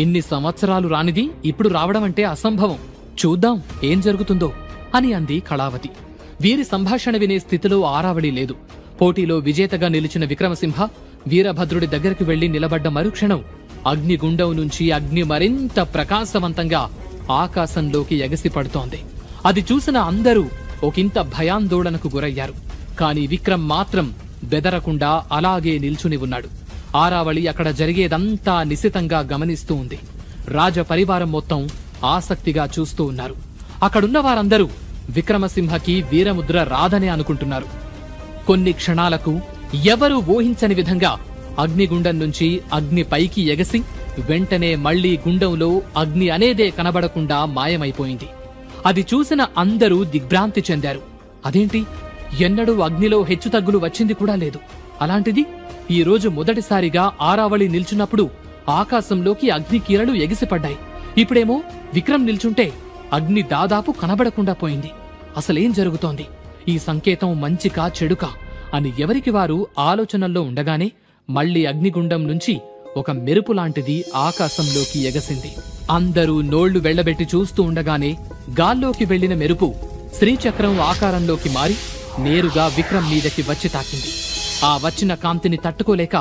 ఇన్ని సంవత్సరాలు రానిది ఇప్పుడు రావడమంటే అసంభవం. చూద్దాం ఏం జరుగుతుందో అని అంది కళావతి. వీరి సంభాషణ వినే స్థితిలో ఆరావళి లేదు. పోటీలో విజేతగా నిలిచిన విక్రమసింహ వీరభద్రుడి దగ్గరికి వెళ్లి నిలబడ్డ మరుక్షణం అగ్నిగుండం నుంచి అగ్ని మరింత ప్రకాశవంతంగా ఆకాశంలోకి ఎగసిపడుతోంది. అది చూసిన అందరూ ఒకంత భయాందోళనకు గురయ్యారు. కాని విక్రమ్ మాత్రం బెదరకుండా అలాగే నిల్చుని ఉన్నాడు. ఆరావళి అక్కడ జరిగేదంతా నిశితంగా గమనిస్తూ ఉంది. రాజ పరివారం మొత్తం ఆసక్తిగా చూస్తూ ఉన్నారు. అక్కడున్న వారందరూ విక్రమసింహకి వీరముద్ర రాదనే అనుకుంటున్నారు. కొన్ని క్షణాలకు ఎవరూ ఊహించని విధంగా అగ్నిగుండం నుంచి అగ్ని పైకి ఎగసి వెంటనే మళ్లీ గుండంలో అగ్ని అనేదే కనబడకుండా మాయమైపోయింది. అది చూసిన అందరూ దిగ్భ్రాంతి చెందారు. అదేంటి, ఎన్నడూ అగ్నిలో హెచ్చుతగ్గులు వచ్చింది కూడా లేదు. అలాంటిది ఈ రోజు మొదటిసారిగా ఆరావళి నిల్చున్నప్పుడు ఆకాశంలోకి అగ్ని కీరలు ఎగిసిపడ్డాయి. ఇప్పుడేమో విక్రమ్ నిల్చుంటే అగ్ని దాదాపు కనబడకుండా పోయింది. అసలేం జరుగుతోంది? ఈ సంకేతం మంచికా చెడుకా అని ఎవరికి వారు ఆలోచనల్లో ఉండగానే మళ్లీ అగ్నిగుండం నుంచి ఒక మెరుపు లాంటిది ఆకాశంలోకి ఎగసింది. అందరూ నోళ్లు వెళ్లబెట్టి చూస్తూ ఉండగానే గాల్లోకి వెళ్లిన మెరుపు శ్రీచక్రం ఆకారంలోకి మారి నేరుగా విక్రమ్ మీదకి వచ్చి తాకింది. ఆ వచ్చిన కాంతిని తట్టుకోలేక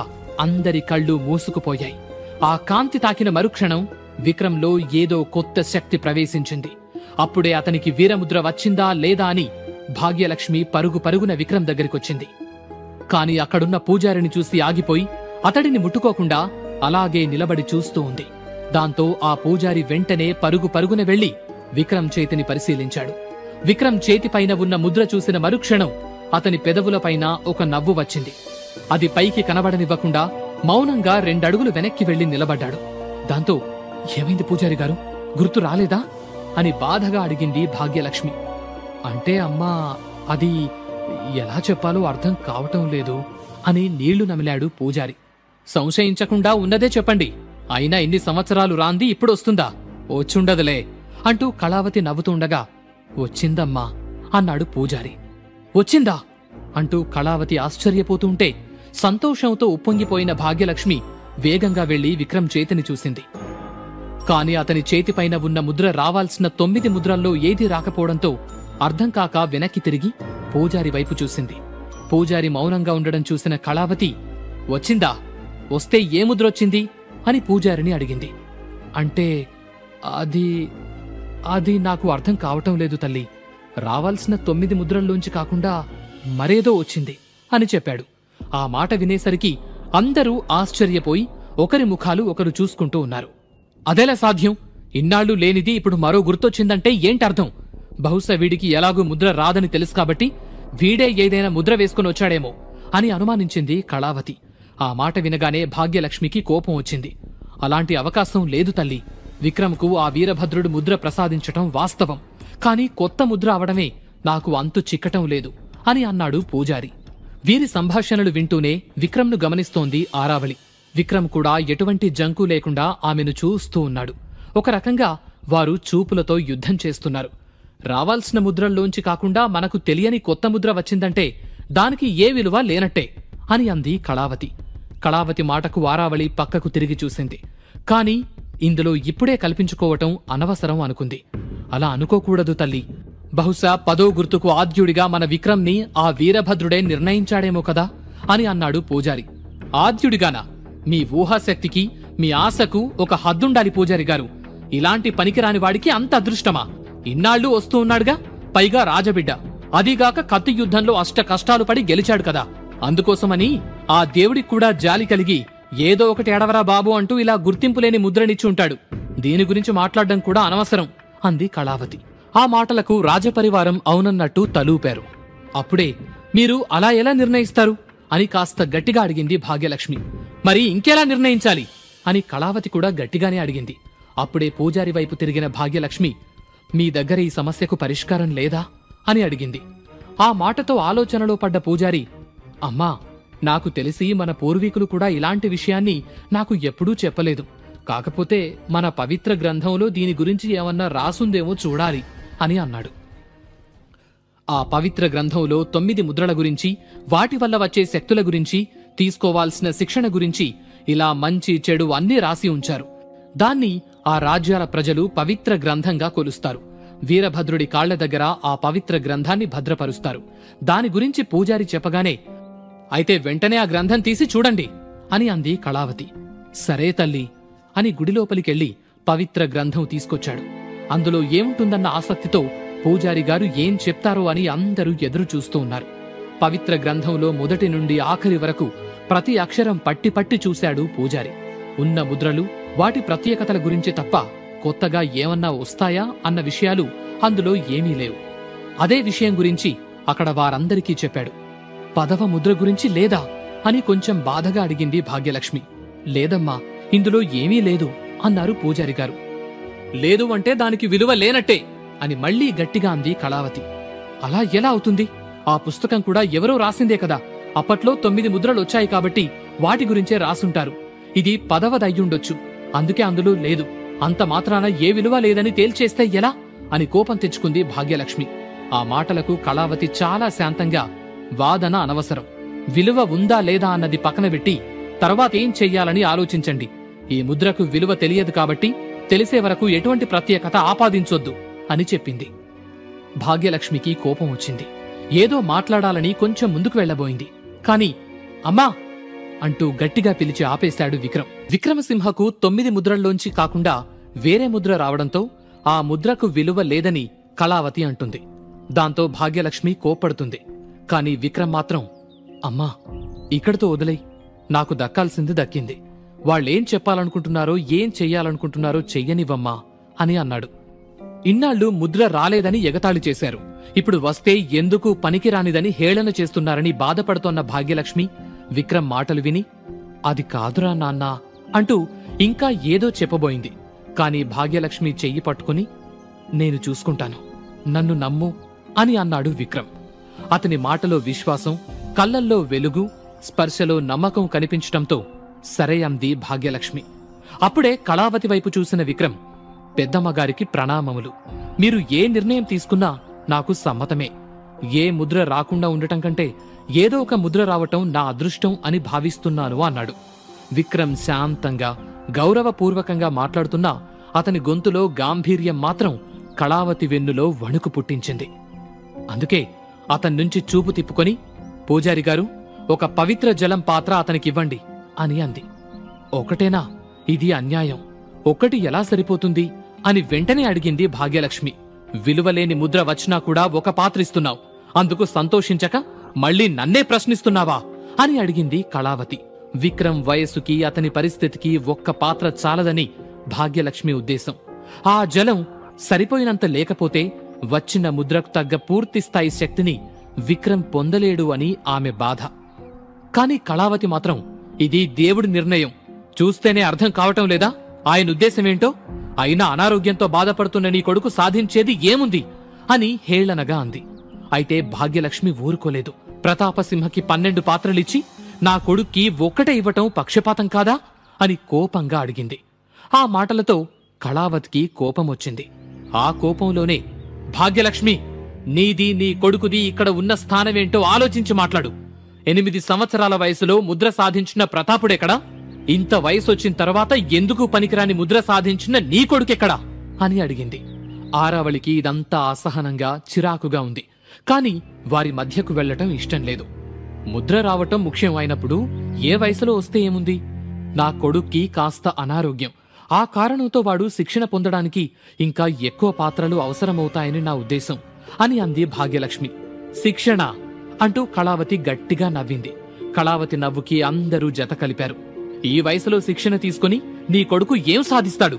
అందరి కళ్ళు మూసుకుపోయాయి. ఆ కాంతి తాకిన మరుక్షణం విక్రమ్లో ఏదో కొత్త శక్తి ప్రవేశించింది. అప్పుడే అతనికి వీరముద్ర వచ్చిందా లేదా అని భాగ్యలక్ష్మి పరుగు పరుగున విక్రమ్ దగ్గరికొచ్చింది. కాని అక్కడున్న పూజారిని చూసి ఆగిపోయి అతడిని ముట్టుకోకుండా అలాగే నిలబడి చూస్తూ ఉంది. దాంతో ఆ పూజారి వెంటనే పరుగు పరుగున వెళ్లి విక్రమ్ చేతిని పరిశీలించాడు. విక్రమ్ చేతిపైన ఉన్న ముద్ర చూసిన మరుక్షణం అతని పెదవులపైన ఒక నవ్వు వచ్చింది. అది పైకి కనబడనివ్వకుండా మౌనంగా 2 అడుగులు వెనక్కి వెళ్లి నిలబడ్డాడు. దాంతో ఏమైంది పూజారి గారు, గుర్తు రాలేదా అని బాధగా అడిగింది భాగ్యలక్ష్మి. అంటే అమ్మా, అది ఎలా చెప్పాలో అర్థం కావటం లేదు అని నీళ్లు నమిలాడు పూజారి. సంశయించకుండా ఉన్నదే చెప్పండి. అయినా ఇన్ని సంవత్సరాలు రాంది ఇప్పుడొస్తుందా? వచ్చుండదులే అంటూ కళావతి నవ్వుతుండగా వచ్చిందమ్మా అన్నాడు పూజారి. వచ్చిందా అంటూ కళావతి ఆశ్చర్యపోతుంటే సంతోషంతో ఉప్పొంగిపోయిన భాగ్యలక్ష్మి వేగంగా వెళ్లి విక్రమ్ చేతిని చూసింది. కాని అతని చేతిపైన ఉన్న ముద్ర రావాల్సిన 9 ముద్రల్లో ఏదీ రాకపోవడంతో అర్థం కాక వెనక్కి తిరిగి పూజారి వైపు చూసింది. పూజారి మౌనంగా ఉండడం చూసిన కళావతి వచ్చిందా వస్తే ఏ ముద్రొచ్చింది అని పూజారిని అడిగింది. అంటే అది అది నాకు అర్థం కావటం లేదు తల్లి. రావాల్సిన 9 ముద్రల్లోంచి కాకుండా మరేదో వచ్చింది అని చెప్పాడు. ఆ మాట వినేసరికి అందరూ ఆశ్చర్యపోయి ఒకరి ముఖాలు ఒకరు చూసుకుంటూ ఉన్నారు. అదెలా సాధ్యం? ఇన్నాళ్లు లేనిది ఇప్పుడు మరో గుర్తొచ్చిందంటే ఏంటర్థం? బహుశా వీడికి ఎలాగూ ముద్ర రాదని తెలుసు కాబట్టి వీడే ఏదైనా ముద్ర వేసుకుని వచ్చాడేమో అని అనుమానించింది కళావతి. ఆ మాట వినగానే భాగ్యలక్ష్మికి కోపం వచ్చింది. అలాంటి అవకాశం లేదు తల్లి. విక్రమ్కు ఆ వీరభద్రుడు ముద్ర ప్రసాదించటం వాస్తవం. కాని కొత్త ముద్ర అవడమే నాకు అంతు చిక్కటం లేదు అని అన్నాడు పూజారి. వీరి సంభాషణలు వింటూనే విక్రమ్ను గమనిస్తోంది ఆరావళి. విక్రమ్ కూడా ఎటువంటి జంకు లేకుండా ఆమెను చూస్తూ ఉన్నాడు. ఒక రకంగా వారు చూపులతో యుద్ధం చేస్తున్నారు. రావాల్సిన ముద్రల్లోంచి కాకుండా మనకు తెలియని కొత్త ముద్ర వచ్చిందంటే దానికి ఏ విలువ లేనట్టే అని అంది కళావతి. కళావతి మాటకు ఆరావళి పక్కకు తిరిగి చూసింది. కాని ఇందులో ఇప్పుడే కల్పించుకోవటం అనవసరం అనుకుంది. అలా అనుకోకూడదు తల్లి. బహుశా 10వ గుర్తుకు ఆద్యుడిగా మన విక్రమ్ని ఆ వీరభద్రుడే నిర్ణయించాడేమో కదా అని అన్నాడు పూజారి. ఆద్యుడిగానా? మీ ఊహాశక్తికి మీ ఆశకు ఒక హద్దుండాలి పూజారి గారు. ఇలాంటి పనికిరాని వాడికి అంత అదృష్టమా? ఇన్నాళ్లు వస్తూ ఉన్నాడుగా, పైగా రాజబిడ్డ, అదీగాక కత్తి యుద్ధంలో అష్ట కష్టాలు పడి గెలిచాడు కదా. అందుకోసమని ఆ దేవుడికి కూడా జాలి కలిగి ఏదో ఒకటి ఎడవరా బాబు అంటూ ఇలా గుర్తింపులేని ముద్రనిచ్చి ఉంటాడు. దీని గురించి మాట్లాడడం కూడా అనవసరం అంది కళావతి. ఆ మాటలకు రాజపరివారం అవునన్నట్టు తలూపారు. అప్పుడే మీరు అలా ఎలా నిర్ణయిస్తారు అని కాస్త గట్టిగా అడిగింది భాగ్యలక్ష్మి. మరి ఇంకెలా నిర్ణయించాలి అని కళావతి కూడా గట్టిగానే అడిగింది. అప్పుడే పూజారి వైపు తిరిగిన భాగ్యలక్ష్మి, మీ దగ్గర ఈ సమస్యకు పరిష్కారం లేదా అని అడిగింది. ఆ మాటతో ఆలోచనలో పడ్డ పూజారి, అమ్మా, నాకు తెలిసి మన పూర్వీకులు కూడా ఇలాంటి విషయాన్ని నాకు ఎప్పుడూ చెప్పలేదు. కాకపోతే మన పవిత్ర గ్రంథంలో దీని గురించి ఏమన్నా రాసుందేమో చూడాలి అని అన్నాడు. ఆ పవిత్ర గ్రంథంలో 9 ముద్రల గురించి, వాటి వల్ల వచ్చే శక్తుల గురించి, తీసుకోవాల్సిన శిక్షణ గురించి ఇలా మంచి చెడు అన్నీ రాసి ఉంచారు. దాన్ని ఆ రాజ్యాల ప్రజలు పవిత్ర గ్రంథంగా కొలుస్తారు. వీరభద్రుడి కాళ్ల దగ్గర ఆ పవిత్ర గ్రంథాన్ని భద్రపరుస్తారు. దాని గురించి పూజారి చెప్పగానే, అయితే వెంటనే ఆ గ్రంథం తీసి చూడండి అని అంది కళావతి. సరే తల్లి అని గుడిలోపలికెళ్లి పవిత్ర గ్రంథం తీసుకొచ్చాడు. అందులో ఏముంటుందన్న ఆసక్తితో పూజారి గారు ఏం చెప్తారో అని అందరూ ఎదురు చూస్తూ ఉన్నారు. పవిత్ర గ్రంథంలో మొదటి నుండి ఆఖరి వరకు ప్రతి అక్షరం పట్టి పట్టి చూశాడు పూజారి. ఉన్న ముద్రలు, వాటి ప్రత్యేకతల గురించి తప్ప కొత్తగా ఏమన్నా వస్తాయా అన్న విషయాలు అందులో ఏమీ లేవు. అదే విషయం గురించి అక్కడ వారందరికీ చెప్పాడు. 10వ ముద్ర గురించి లేదా అని కొంచెం బాధగా అడిగింది భాగ్యలక్ష్మి. లేదమ్మా, ఇందులో ఏమీ లేదు అన్నారు పూజారి గారు. లేదు అంటే దానికి విలువ లేనట్టే అని మళ్లీ గట్టిగా అంది కళావతి. అలా ఎలా అవుతుంది? ఆ పుస్తకం కూడా ఎవరో రాసిందే కదా. అప్పట్లో 9 ముద్రలొచ్చాయి కాబట్టి వాటి గురించే రాసుంటారు. ఇది 10వదయ్యుండొచ్చు, అందుకే అందులో లేదు. అంత మాత్రాన ఏ విలువ లేదని తేల్చేస్తే ఎలా అని కోపం తెచ్చుకుంది భాగ్యలక్ష్మి. ఆ మాటలకు కళావతి చాలా శాంతంగా, వాదన అనవసరం, విలువ ఉందా లేదా అన్నది పక్కన పెట్టి తర్వాతేం చెయ్యాలని ఆలోచించండి. ఈ ముద్రకు విలువ తెలియదు కాబట్టి తెలిసే వరకు ఎటువంటి ప్రత్యేకత ఆపాదించొద్దు అని చెప్పింది. భాగ్యలక్ష్మికి కోపం వచ్చింది. ఏదో మాట్లాడాలని కొంచెం ముందుకు వెళ్లబోయింది. కాని అమ్మా అంటూ గట్టిగా పిలిచి ఆపేశాడు విక్రమ్. విక్రమసింహకు 9 ముద్రల్లోంచి కాకుండా వేరే ముద్ర రావడంతో ఆ ముద్రకు విలువ లేదని కళావతి అంటుంది. దాంతో భాగ్యలక్ష్మి కోప్పడుతుంది. కాని విక్రమ్ మాత్రం, అమ్మా, ఇక్కడితో వదిలేయ్, నాకు దక్కాల్సింది దక్కింది. వాళ్ళేం చెప్పాలనుకుంటున్నారో ఏం చెయ్యాలనుకుంటున్నారో చెయ్యనివ్వమ్మా అని అన్నాడు. ఇన్నాళ్లు ముద్ర రాలేదని ఎగతాళి చేశారు. ఇప్పుడు వస్తే ఎందుకు పనికిరానిదని హేళన చేస్తున్నారని బాధపడుతోన్న భాగ్యలక్ష్మి విక్రమ్ మాటలు విని, అది కాదురా నాన్నా అంటూ ఇంకా ఏదో చెప్పబోయింది. కాని భాగ్యలక్ష్మి చెయ్యి పట్టుకుని, నేను చూసుకుంటాను, నన్ను నమ్ము అని అన్నాడు విక్రమ్. అతని మాటలో విశ్వాసం, కళ్లల్లో వెలుగు, స్పర్శలో నమ్మకం కనిపించటంతో సరే అంది భాగ్యలక్ష్మి. అప్పుడే కళావతి వైపు చూసిన విక్రమ్, పెద్దమ్మగారికి ప్రణామములు. మీరు ఏ నిర్ణయం తీసుకున్నా నాకు సమ్మతమే. ఏ ముద్ర రాకుండా ఉండటం కంటే ఏదో ఒక ముద్ర రావటం నా అదృష్టం అని భావిస్తున్నాను అన్నాడు. విక్రమ్ శాంతంగా, గౌరవపూర్వకంగా మాట్లాడుతున్నా అతని గొంతులో గాంభీర్యం మాత్రం కళావతి వెన్నులో వణుకు పుట్టించింది. అందుకే అతన్నుంచి చూపు తిప్పుకొని, పూజారి గారు, ఒక పవిత్ర జలం పాత్ర అతనికివ్వండి అని అంది. ఒకటేనా? ఇది అన్యాయం. ఒకటి ఎలా సరిపోతుంది అని వెంటనే అడిగింది భాగ్యలక్ష్మి. విలువలేని ముద్ర వచ్చినా కూడా ఒక పాత్ర ఇస్తున్నావు, అందుకు సంతోషించక మళ్ళీ నన్నే ప్రశ్నిస్తున్నావా అని అడిగింది కళావతి. విక్రమ్ వయస్సుకి అతని పరిస్థితికి ఒక్క పాత్ర చాలదని భాగ్యలక్ష్మి ఉద్దేశం. ఆ జలం సరిపోయినంత లేకపోతే వచ్చిన ముద్రకు తగ్గ పూర్తిస్థాయి శక్తిని విక్రమ్ పొందలేడు అని ఆమె బాధ. కాని కళావతి మాత్రం ఇది దేవుడి నిర్ణయం, చూస్తేనే అర్థం కావటం లేదా ఆయన ఉద్దేశమేంటో? అయినా అనారోగ్యంతో బాధపడుతున్న నీ కొడుకు సాధించేది ఏముంది అని హేళనగా అంది. అయితే భాగ్యలక్ష్మి ఊరుకోలేదు. ప్రతాపసింహకి 12 పాత్రలిచ్చి నా కొడుక్కి ఒక్కటే ఇవ్వటం పక్షపాతం కాదా అని కోపంగా అడిగింది. ఆ మాటలతో కళావతికి కోపమొచ్చింది. ఆ కోపంలోనే, భాగ్యలక్ష్మి, నీది నీ కొడుకుది ఇక్కడ ఉన్న స్థానమేంటో ఆలోచించి మాట్లాడు. 8 సంవత్సరాల వయసులో ముద్ర సాధించిన ప్రతాపుడెక్కడా? ఇంత వయసొచ్చిన తర్వాత ఎందుకు పనికిరాని ముద్ర సాధించిన నీ కొడుకెక్కడా అని అడిగింది. ఆరావళికి ఇదంతా అసహనంగా చిరాకుగా ఉంది. కాని వారి మధ్యకు వెళ్లటం ఇష్టం లేదు. ముద్ర రావటం ముఖ్యం అయినప్పుడు ఏ వయసులో వస్తే ఏముంది? నా కొడుక్కి కాస్త అనారోగ్యం, ఆ కారణంతో వాడు శిక్షణ పొందడానికి ఇంకా ఎక్కువ పాత్రలు అవసరమవుతాయని నా ఉద్దేశం అని అంది భాగ్యలక్ష్మి. శిక్షణ అంటూ కళావతి గట్టిగా నవ్వింది. కళావతి నవ్వుకి అందరూ జత కలిపారు. ఈ వయసులో శిక్షణ తీసుకుని నీ కొడుకు ఏం సాధిస్తాడు?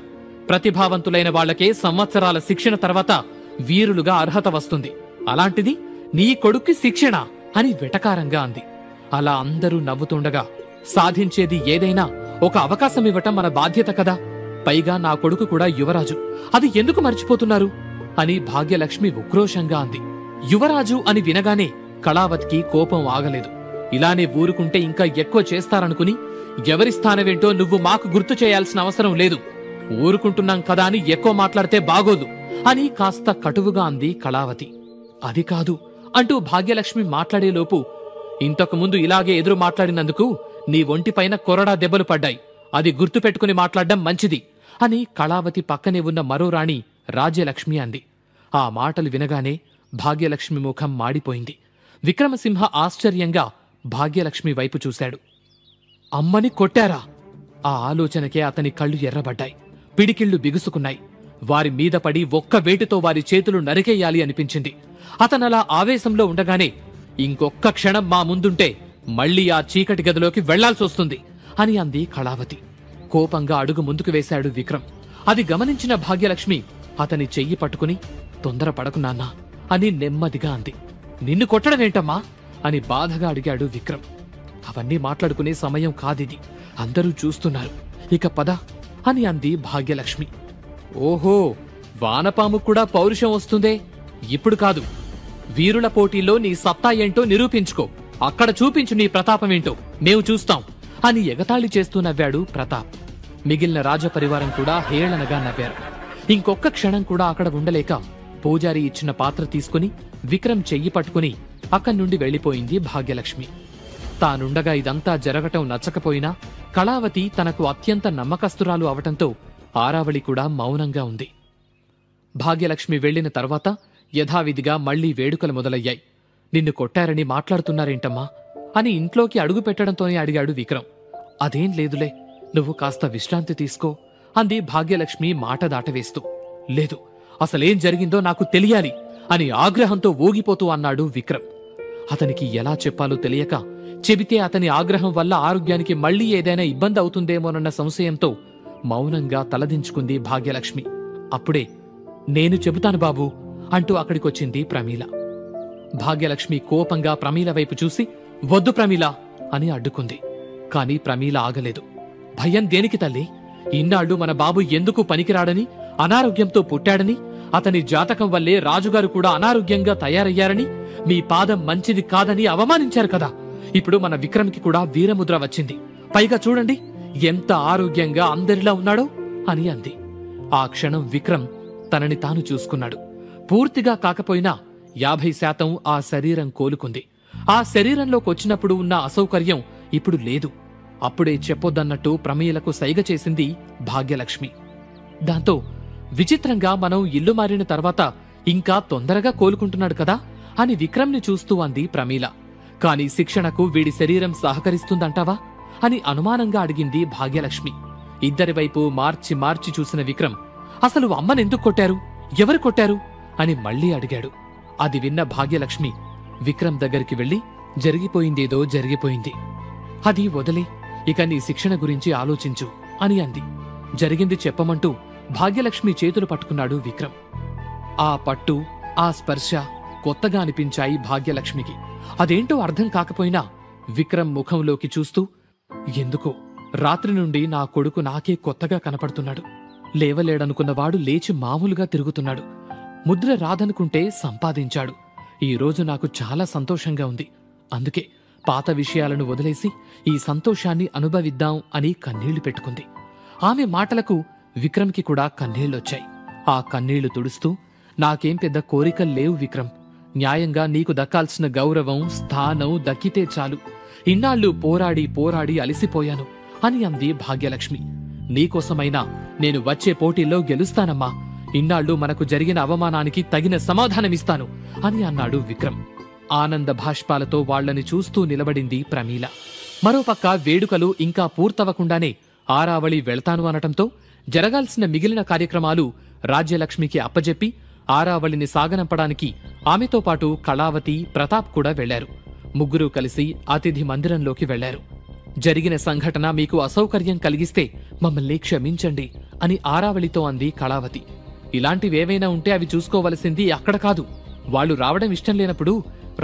ప్రతిభావంతులైన వాళ్లకే సంవత్సరాల శిక్షణ తర్వాత వీరులుగా అర్హత వస్తుంది, అలాంటిది నీ కొడుక్కి శిక్షణ అని వెటకారంగా అంది. అలా అందరూ నవ్వుతుండగా, సాధించేది ఏదైనా ఒక అవకాశం ఇవ్వటం మన బాధ్యత కదా, పైగా నా కొడుకు కూడా యువరాజు, అది ఎందుకు మర్చిపోతున్నారు అని భాగ్యలక్ష్మి ఉక్రోషంగా అంది. యువరాజు అని వినగానే కళావతికి కోపం ఆగలేదు. ఇలానే ఊరుకుంటే ఇంకా ఎక్కువ చేస్తారనుకుని, ఎవరి స్థానమేంటో నువ్వు మాకు గుర్తు చేయాల్సిన అవసరం లేదు, ఊరుకుంటున్నాం కదా అని ఎక్కువ మాట్లాడితే బాగోదు అని కాస్త కటువుగా అంది కళావతి. అది కాదు అంటూ భాగ్యలక్ష్మి మాట్లాడేలోపు, ఇంతకుముందు ఇలాగే ఎదురు మాట్లాడినందుకు నీ ఒంటిపైన కొరడా దెబ్బలు పడ్డాయి, అది గుర్తుపెట్టుకుని మాట్లాడడం మంచిది అని కళావతి పక్కనే ఉన్న మరో రాణి రాజ్యలక్ష్మి అంది. ఆ మాటలు వినగానే భాగ్యలక్ష్మి ముఖం మాడిపోయింది. విక్రమసింహ ఆశ్చర్యంగా భాగ్యలక్ష్మి వైపు చూశాడు. అమ్మని కొట్టారా? ఆ ఆలోచనకే అతని కళ్ళు ఎర్రబడ్డాయి, పిడికిళ్లు బిగుసుకున్నాయి. వారి మీద పడి ఒక్క వేటుతో వారి చేతులు నరికేయాలి అనిపించింది. అతనలా ఆవేశంలో ఉండగానే, ఇంకొక్క క్షణం మా ముందుంటే మళ్లీ ఆ చీకటి గదిలోకి వెళ్లాల్సొస్తుంది అని అంది కళావతి. కోపంగా అడుగు ముందుకు వేశాడు విక్రమ్. అది గమనించిన భాగ్యలక్ష్మి అతని చెయ్యి పట్టుకుని, తొందరపడకు నాన్నా అని నెమ్మదిగా అంది. నిన్ను కొట్టడమేంటమ్మా అని బాధగా అడిగాడు విక్రమ్. అవన్నీ మాట్లాడుకునే సమయం కాదిది, అందరూ చూస్తున్నారు, ఇక పద అని అంది భాగ్యలక్ష్మి. ఓహో, వానపాము కూడా పౌరుషం వస్తుందే, ఇప్పుడు కాదు, వీరుల పోటీల్లో నీ సత్తా ఏంటో నిరూపించుకో, అక్కడ చూపించు నీ ప్రతాపమేంటో, మేము చూస్తాం అని ఎగతాళి చేస్తూ నవ్వాడు ప్రతాప్. మిగిలిన రాజపరివారం కూడా హేళనగా నవ్వారు. ఇంకొక్క క్షణం కూడా అక్కడ ఉండలేక పూజారి ఇచ్చిన పాత్ర తీసుకుని విక్రమ్ చెయ్యి పట్టుకుని అక్కడి నుండి వెళ్లిపోయింది భాగ్యలక్ష్మి. తానుండగా ఇదంతా జరగటం నచ్చకపోయినా కళావతి తనకు అత్యంత నమ్మకస్తురాలు అవటంతో ఆరావళి కూడా మౌనంగా ఉంది. భాగ్యలక్ష్మి వెళ్లిన తర్వాత యథావిధిగా మళ్లీ వేడుకలు మొదలయ్యాయి. నిన్ను కొట్టారని మాట్లాడుతున్నారేంటమ్మా అని ఇంట్లోకి అడుగు పెట్టడంతోనే అడిగాడు విక్రమ్. అదేం లేదులే, నువ్వు కాస్త విశ్రాంతి తీసుకో అంది భాగ్యలక్ష్మి మాట దాటవేస్తూ. లేదు, అసలేం జరిగిందో నాకు తెలియాలి అని ఆగ్రహంతో ఊగిపోతూ అన్నాడు విక్రమ్. అతనికి ఎలా చెప్పాలో తెలియక, చెబితే అతని ఆగ్రహం వల్ల ఆరోగ్యానికి మళ్లీ ఏదైనా ఇబ్బంది అవుతుందేమోనన్న సంశయంతో మౌనంగా తలదించుకుంది భాగ్యలక్ష్మి. అప్పుడే, నేను చెబుతాను బాబూ అంటూ అక్కడికొచ్చింది ప్రమీల. భాగ్యలక్ష్మి కోపంగా ప్రమీల వైపు చూసి, వద్దు ప్రమీల అని అడ్డుకుంది. కాని ప్రమీల ఆగలేదు. భయం దేనికి తల్లి? ఇన్నాళ్లు మన బాబు ఎందుకు పనికిరాడని, అనారోగ్యంతో పుట్టాడని, అతని జాతకం వల్లే రాజుగారు కూడా అనారోగ్యంగా తయారయ్యారని, మీ పాదం మంచిది కాదని అవమానించారు కదా. ఇప్పుడు మన విక్రమ్కి కూడా వీరముద్ర వచ్చింది, పైగా చూడండి ఎంత ఆరోగ్యంగా అందరిలా ఉన్నాడో అని అంది. ఆ క్షణం విక్రమ్ తనని తాను చూసుకున్నాడు. పూర్తిగా కాకపోయినా 50% ఆ శరీరం కోలుకుంది. ఆ శరీరంలోకొచ్చినప్పుడు ఉన్న అసౌకర్యం ఇప్పుడు లేదు. అప్పుడే చెప్పొద్దన్నట్టు ప్రమీలకు సైగ చేసింది భాగ్యలక్ష్మి. దాంతో విచిత్రంగా మనం ఇల్లు మారిన తర్వాత ఇంకా తొందరగా కోలుకుంటున్నాడు కదా అని విక్రమ్ని చూస్తూ అంది ప్రమీల. కాని శిక్షణకు వీడి శరీరం సహకరిస్తుందంటావా అని అనుమానంగా అడిగింది భాగ్యలక్ష్మి. ఇద్దరి వైపు మార్చి మార్చి చూసిన విక్రమ్, అసలు అమ్మనెందుకు కొట్టారు, ఎవరు కొట్టారు అని మళ్లీ అడిగాడు. అది విన్న భాగ్యలక్ష్మి విక్రమ్ దగ్గరికి వెళ్లి, జరిగిపోయిందేదో జరిగిపోయింది, అది వదిలే, ఇక నీ శిక్షణ గురించి ఆలోచించు అని అంది. జరిగింది చెప్పమంటూ భాగ్యలక్ష్మి చేతులు పట్టుకున్నాడు విక్రమ్. ఆ పట్టు, ఆ స్పర్శ కొత్తగా అనిపించాయి భాగ్యలక్ష్మికి. అదేంటో అర్థం కాకపోయినా విక్రమ్ ముఖంలోకి చూస్తూ, ఎందుకో రాత్రి నుండి నా కొడుకు నాకే కొత్తగా కనపడుతున్నాడు. లేవలేడనుకున్నవాడు లేచి మామూలుగా తిరుగుతున్నాడు. ముద్ర రాదనుకుంటే సంపాదించాడు. ఈ రోజు నాకు చాలా సంతోషంగా ఉంది. అందుకే పాత విషయాలను వదిలేసి ఈ సంతోషాన్ని అనుభవిద్దాం అని కన్నీళ్లు పెట్టుకుంది. ఆమె మాటలకు విక్రమ్కి కూడా కన్నీళ్లొచ్చాయి. ఆ కన్నీళ్లు తుడుస్తూ, నాకేం పెద్ద కోరికలు లేవు విక్రమ్. న్యాయంగా నీకు దక్కాల్సిన గౌరవం, స్థానం దక్కితే చాలు. ఇన్నాళ్లు పోరాడి పోరాడి అలిసిపోయాను అని అంది భాగ్యలక్ష్మి. నీకోసమైనా నేను వచ్చే పోటీల్లో గెలుస్తానమ్మా. ఇన్నాళ్లు మనకు జరిగిన అవమానానికి తగిన సమాధానమిస్తాను అని అన్నాడు విక్రమ్. ఆనంద భాష్పాలతో వాళ్లని చూస్తూ నిలబడింది ప్రమీల. మరోపక్క వేడుకలు ఇంకా పూర్తవకుండానే ఆరావళి వెళ్తాను అనటంతో జరగాల్సిన మిగిలిన కార్యక్రమాలు రాజ్యలక్ష్మికి అప్పజెప్పి ఆరావళిని సాగనంపడానికి ఆమెతో పాటు కళావతి, ప్రతాప్ కూడా వెళ్లారు. ముగ్గురూ కలిసి అతిథి మందిరంలోకి వెళ్లారు. జరిగిన సంఘటన మీకు అసౌకర్యం కలిగిస్తే మమ్మల్ని క్షమించండి అని ఆరావళితో అంది కళావతి. ఇలాంటివేవైనా ఉంటే అవి చూసుకోవలసింది అక్కడ కాదు. వాళ్లు రావడం ఇష్టం లేనప్పుడు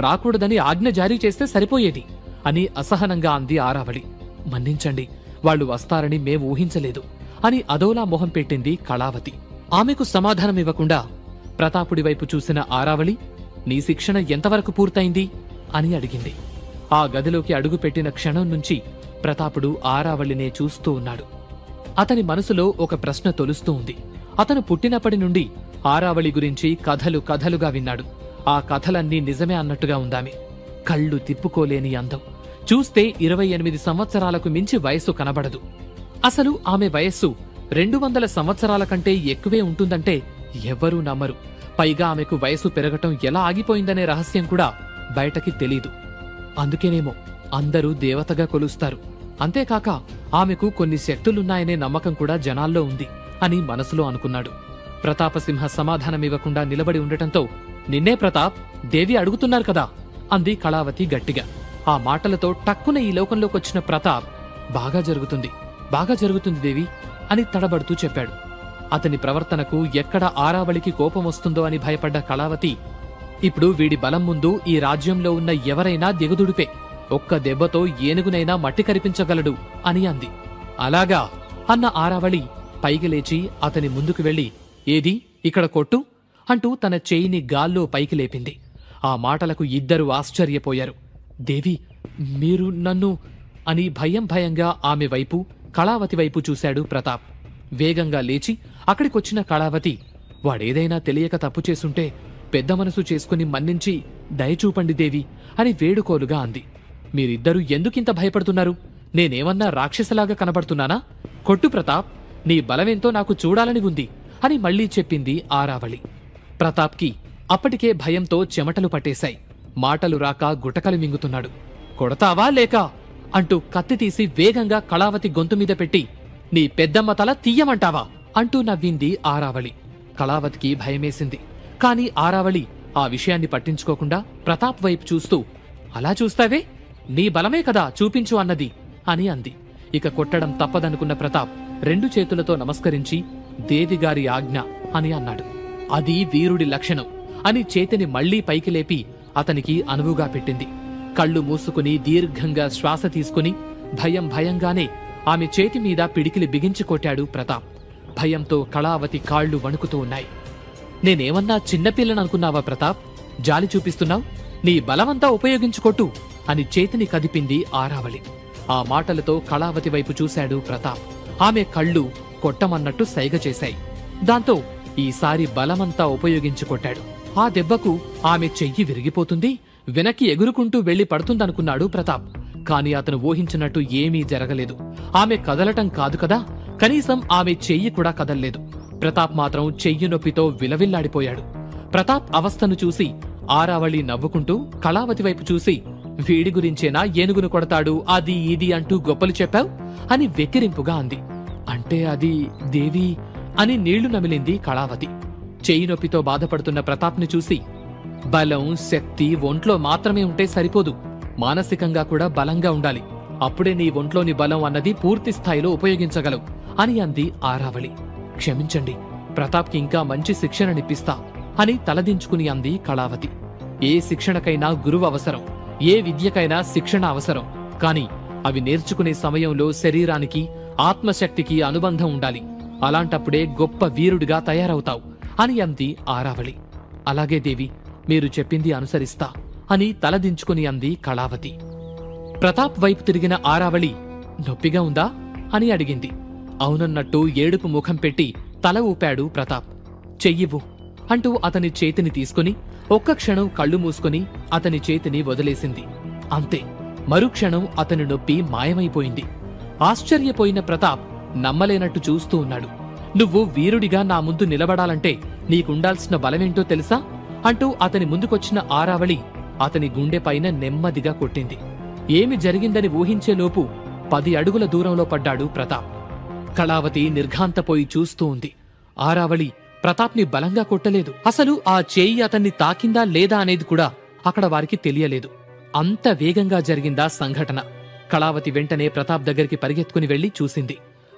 రాకూడదని ఆజ్ఞ జారీ చేస్తే సరిపోయేది అని అసహనంగా అంది ఆరావళి. మన్నించండి, వాళ్లు వస్తారని మేం ఊహించలేదు అని అదోలా మొహం పెట్టింది కళావతి. ఆమెకు సమాధానమివ్వకుండా ప్రతాపుడి వైపు చూసిన ఆరావళి, నీ శిక్షణ ఎంతవరకు పూర్తయింది అని అడిగింది. ఆ గదిలోకి అడుగుపెట్టిన క్షణం నుంచి ప్రతాపుడు ఆరావళినే చూస్తూ ఉన్నాడు. అతని మనసులో ఒక ప్రశ్న తొలుస్తూ ఉంది. అతను పుట్టినప్పటి నుండి ఆరావళి గురించి కథలు కథలుగా విన్నాడు. ఆ కథలన్నీ నిజమే అన్నట్టుగా ఉందామె. కళ్ళు తిప్పుకోలేని అందం, చూస్తే 28 సంవత్సరాలకు మించి వయస్సు కనబడదు. అసలు ఆమె వయస్సు 200 సంవత్సరాల కంటే ఎక్కువే ఉంటుందంటే ఎవ్వరూ నమ్మరు. పైగా ఆమెకు వయసు పెరగటం ఎలా ఆగిపోయిందనే రహస్యం కూడా బయటకి తెలీదు. అందుకేనేమో అందరూ దేవతగా కొలుస్తారు. అంతేకాక ఆమెకు కొన్ని శక్తులున్నాయనే నమ్మకం కూడా జనాల్లో ఉంది అని మనసులో అనుకున్నాడు. ప్రతాపసింహ సమాధానమివ్వకుండా నిలబడి ఉండటంతో, నిన్నే ప్రతాప్, దేవి అడుగుతున్నారు కదా అంది కళావతి గట్టిగా. ఆ మాటలతో టక్కున ఈ లోకంలోకొచ్చిన ప్రతాప్, బాగా జరుగుతుంది దేవి అని తడబడుతూ చెప్పాడు. అతని ప్రవర్తనకు ఎక్కడ ఆరావళికి కోపం వస్తుందో అని భయపడ్డ కళావతి, ఇప్పుడు వీడి బలం ముందు ఈ రాజ్యంలో ఉన్న ఎవరైనా దిగుదుడిపే. ఒక్క దెబ్బతో ఏనుగునైనా మట్టి కరిపించగలడు అని అంది. అలాగా అన్న ఆరావళి పైకి లేచి అతని ముందుకు వెళ్లి, ఏది ఇక్కడ కొట్టు అంటూ తన చేయిని గాల్లో పైకి లేపింది. ఆ మాటలకు ఇద్దరూ ఆశ్చర్యపోయారు. దేవి, మీరు నన్ను అని భయంగా ఆమె వైపు, కళావతి వైపు చూశాడు ప్రతాప్. వేగంగా లేచి అక్కడికొచ్చిన కళావతి, వాడేదైనా తెలియక తప్పు చేసుంటే పెద్ద మనసు చేసుకుని మన్నించి దయచూపండి దేవి అని వేడుకోలుగా అంది. మీరిద్దరూ ఎందుకింత భయపడుతున్నారు? నేనేమన్నా రాక్షసలాగా కనబడుతున్నానా? కొట్టు ప్రతాప్, నీ బలమేంతో నాకు చూడాలని ఉంది అని మళ్లీ చెప్పింది ఆరావళి. ప్రతాప్కి అప్పటికే భయంతో చెమటలు పట్టేశాయి. మాటలు రాక గుటకలు మింగుతున్నాడు. కొడతావా లేక అంటూ కత్తి తీసి వేగంగా కళావతి గొంతుమీద పెట్టి, నీ పెద్దమ్మ తల తీయమంటావా అంటూ నవ్వింది ఆరావళి. కళావతికి భయమేసింది. కాని ఆరావళి ఆ విషయాన్ని పట్టించుకోకుండా ప్రతాప్ వైపు చూస్తూ, అలా చూస్తావే, నీ బలమే కదా చూపించు అన్నది అని అంది. ఇక కొట్టడం తప్పదనుకున్న ప్రతాప్ 2 చేతులతో నమస్కరించి, దేవిగారి ఆజ్ఞ అని అన్నాడు. అది వీరుడి లక్షణం అని చేతిని మళ్లీ పైకి లేపి అతనికి అనువుగా పెట్టింది. కళ్ళు మూసుకుని దీర్ఘంగా శ్వాస తీసుకుని భయంగానే ఆమె చేతి మీద పిడికిలి బిగించి కొట్టాడు ప్రతాప్. భయంతో కళావతి కాళ్లు వణుకుతూ ఉన్నాయి. నేనేమన్నా చిన్నపిల్లననుకున్నావా ప్రతాప్? జాలి చూపిస్తున్నావు? నీ బలమంతా ఉపయోగించుకొట్టు అని చేతిని కదిపింది ఆరావళి. ఆ మాటలతో కళావతి వైపు చూశాడు ప్రతాప్. ఆమె కళ్ళు కొట్టమన్నట్టు సైగ చేశాయి. దాంతో ఈసారి బలమంతా ఉపయోగించి కొట్టాడు. ఆ దెబ్బకు ఆమె చెయ్యి విరిగిపోతుంది, వెనక్కి ఎగురుకుంటూ వెళ్లి పడుతుందనుకున్నాడు ప్రతాప్. కాని అతను ఊహించినట్టు ఏమీ జరగలేదు. ఆమె కదలటం కాదు కదా, కనీసం ఆమె చెయ్యి కూడా కదల్లేదు. ప్రతాప్ మాత్రం చెయ్యి నొప్పితో విలవిల్లాడిపోయాడు. ప్రతాప్ అవస్థను చూసి ఆరావళి నవ్వుకుంటూ కళావతి వైపు చూసి, వీడి గురించేనా ఏనుగును కొడతాడు అది ఇది అంటూ గొప్పలు చెప్పావు అని వెక్కిరింపుగా అంది. అంటే అది దేవి అని నీళ్లు నమిలింది కళావతి. చెయ్యి నొప్పితో బాధపడుతున్న ప్రతాప్ని చూసి, బలం శక్తి ఒంట్లో మాత్రమే ఉంటే సరిపోదు, మానసికంగా కూడా బలంగా ఉండాలి, అప్పుడే నీ ఒంట్లోని బలం అన్నది పూర్తి స్థాయిలో ఉపయోగించగలవు అని అంది ఆరావళి. క్షమించండి, ప్రతాప్కి ఇంకా మంచి శిక్షణనిప్పిస్తా అని తలదించుకుని అంది కళావతి. ఏ శిక్షణకైనా గురువు అవసరం, ఏ విద్యకైనా శిక్షణ అవసరం, కాని అవి నేర్చుకునే సమయంలో శరీరానికి ఆత్మశక్తికి అనుబంధం ఉండాలి. అలాంటప్పుడే గొప్ప వీరుడిగా తయారవుతావు అని అంది ఆరావళి. అలాగే దేవి, మీరు చెప్పింది అనుసరిస్తా అని తలదించుకుని అంది కళావతి. ప్రతాప్ వైపు తిరిగిన ఆరావళి నొప్పిగా ఉందా అని అడిగింది. అవునన్నట్టు ఏడుపు ముఖం పెట్టి తల ఊపాడు ప్రతాప్. చెయ్యివ్వు అంటూ అతని చేతిని తీసుకుని ఒక్క క్షణం కళ్ళు మూసుకుని అతని చేతిని వదిలేసింది. అంతే, మరుక్షణం అతని నొప్పి మాయమైపోయింది. ఆశ్చర్యపోయిన ప్రతాప్ నమ్మలేనట్టు చూస్తూ ఉన్నాడు. నువ్వు వీరుడిగా నా ముందు నిలబడాలంటే నీకుండాల్సిన బలమేంటో తెలుసా అంటూ అతని ముందుకొచ్చిన ఆరావళి అతని గుండెపైన నెమ్మదిగా కొట్టింది. ఏమి జరిగిందని ఊహించేలోపు 10 అడుగుల దూరంలో పడ్డాడు ప్రతాప్. కళావతి నిర్ఘాంతపోయి చూస్తూ ఉంది. ఆరావళి ప్రతాప్ని బలంగా కొట్టలేదు. అసలు ఆ చేయి అతన్ని తాకిందా లేదా అనేది కూడా అక్కడ వారికి తెలియలేదు. అంత వేగంగా జరిగిందా సంఘటన. కళావతి వెంటనే ప్రతాప్ దగ్గరికి పరిగెత్తుకుని వెళ్లి చూసింది.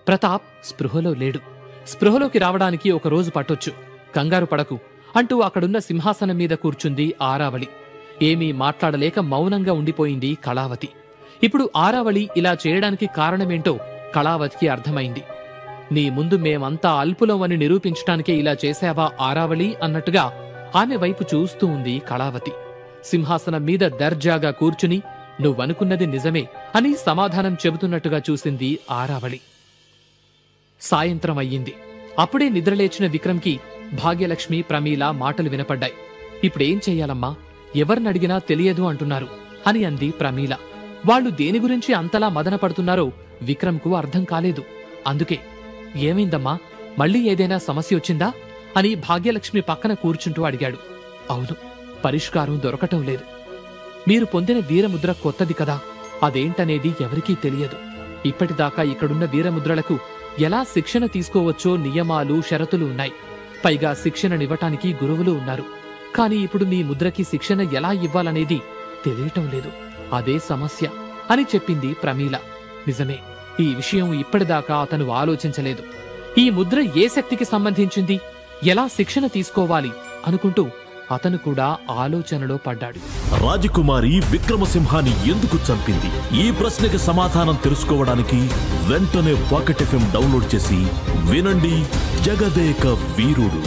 ప్రతాప్ స్పృహలో లేడు. స్పృహలోకి రావడానికి 1 రోజు పట్టొచ్చు, కంగారు పడకు అంటూ అక్కడున్న సింహాసనం మీద కూర్చుంది ఆరావళి. ఏమీ మాట్లాడలేక మౌనంగా ఉండిపోయింది కళావతి. ఇప్పుడు ఆరావళి ఇలా చేయడానికి కారణమేంటో కళావతికి అర్థమైంది. నీ ముందు మేమంతా అల్పులం అని నిరూపించటానికే ఇలా చేశావా ఆరావళి అన్నట్టుగా ఆమె వైపు చూస్తూ ఉంది కళావతి. సింహాసనం మీద దర్జాగా కూర్చుని నువ్వనుకున్నది నిజమే అని సమాధానం చెబుతున్నట్టుగా చూసింది ఆరావళి. సాయంత్రం అయ్యింది. అప్పుడే నిద్రలేచిన విక్రమ్కి భాగ్యలక్ష్మి ప్రమీల మాటలు వినపడ్డాయి. ఇప్పుడేం చెయ్యాలమ్మా, ఎవరినడిగినా తెలియదు అంటున్నారు అని అంది ప్రమీల. వాళ్లు దేని గురించి అంతలా మదన పడుతున్నారో విక్రమ్కు అర్థం కాలేదు. అందుకే, ఏమైందమ్మా, మళ్ళీ ఏదైనా సమస్య వచ్చిందా అని భాగ్యలక్ష్మి పక్కన కూర్చుంటూ అడిగాడు. అవును, పరిష్కారం దొరకటం లేదు. మీరు పొందిన వీరముద్ర కొత్తది కదా, అదేంటనేది ఎవరికీ తెలియదు. ఇప్పటిదాకా ఇక్కడున్న వీరముద్రలకు ఎలా శిక్షణ తీసుకోవచ్చో నియమాలు షరతులు ఉన్నాయి. పైగా శిక్షణనివ్వటానికి గురువులు ఉన్నారు. కాని ఇప్పుడు మీ ముద్రకి శిక్షణ ఎలా ఇవ్వాలనేది తెలియటం లేదు. అదే సమస్య అని చెప్పింది ప్రమీల. నిజమే, ఈ విషయం ఇప్పటిదాకా అతను ఆలోచించలేదు. ఈ ముద్ర ఏ శక్తికి సంబంధించింది, ఎలా శిక్షణ తీసుకోవాలి అనుకుంటూ అతను కూడా ఆలోచనలో పడ్డాడు. రాజకుమారి విక్రమసింహాన్ని ఎందుకు చంపింది? ఈ ప్రశ్నకి సమాధానం తెలుసుకోవడానికి వెంటనే పాకెట్ FM డౌన్లోడ్ చేసి వినండి జగదేక వీరుడు.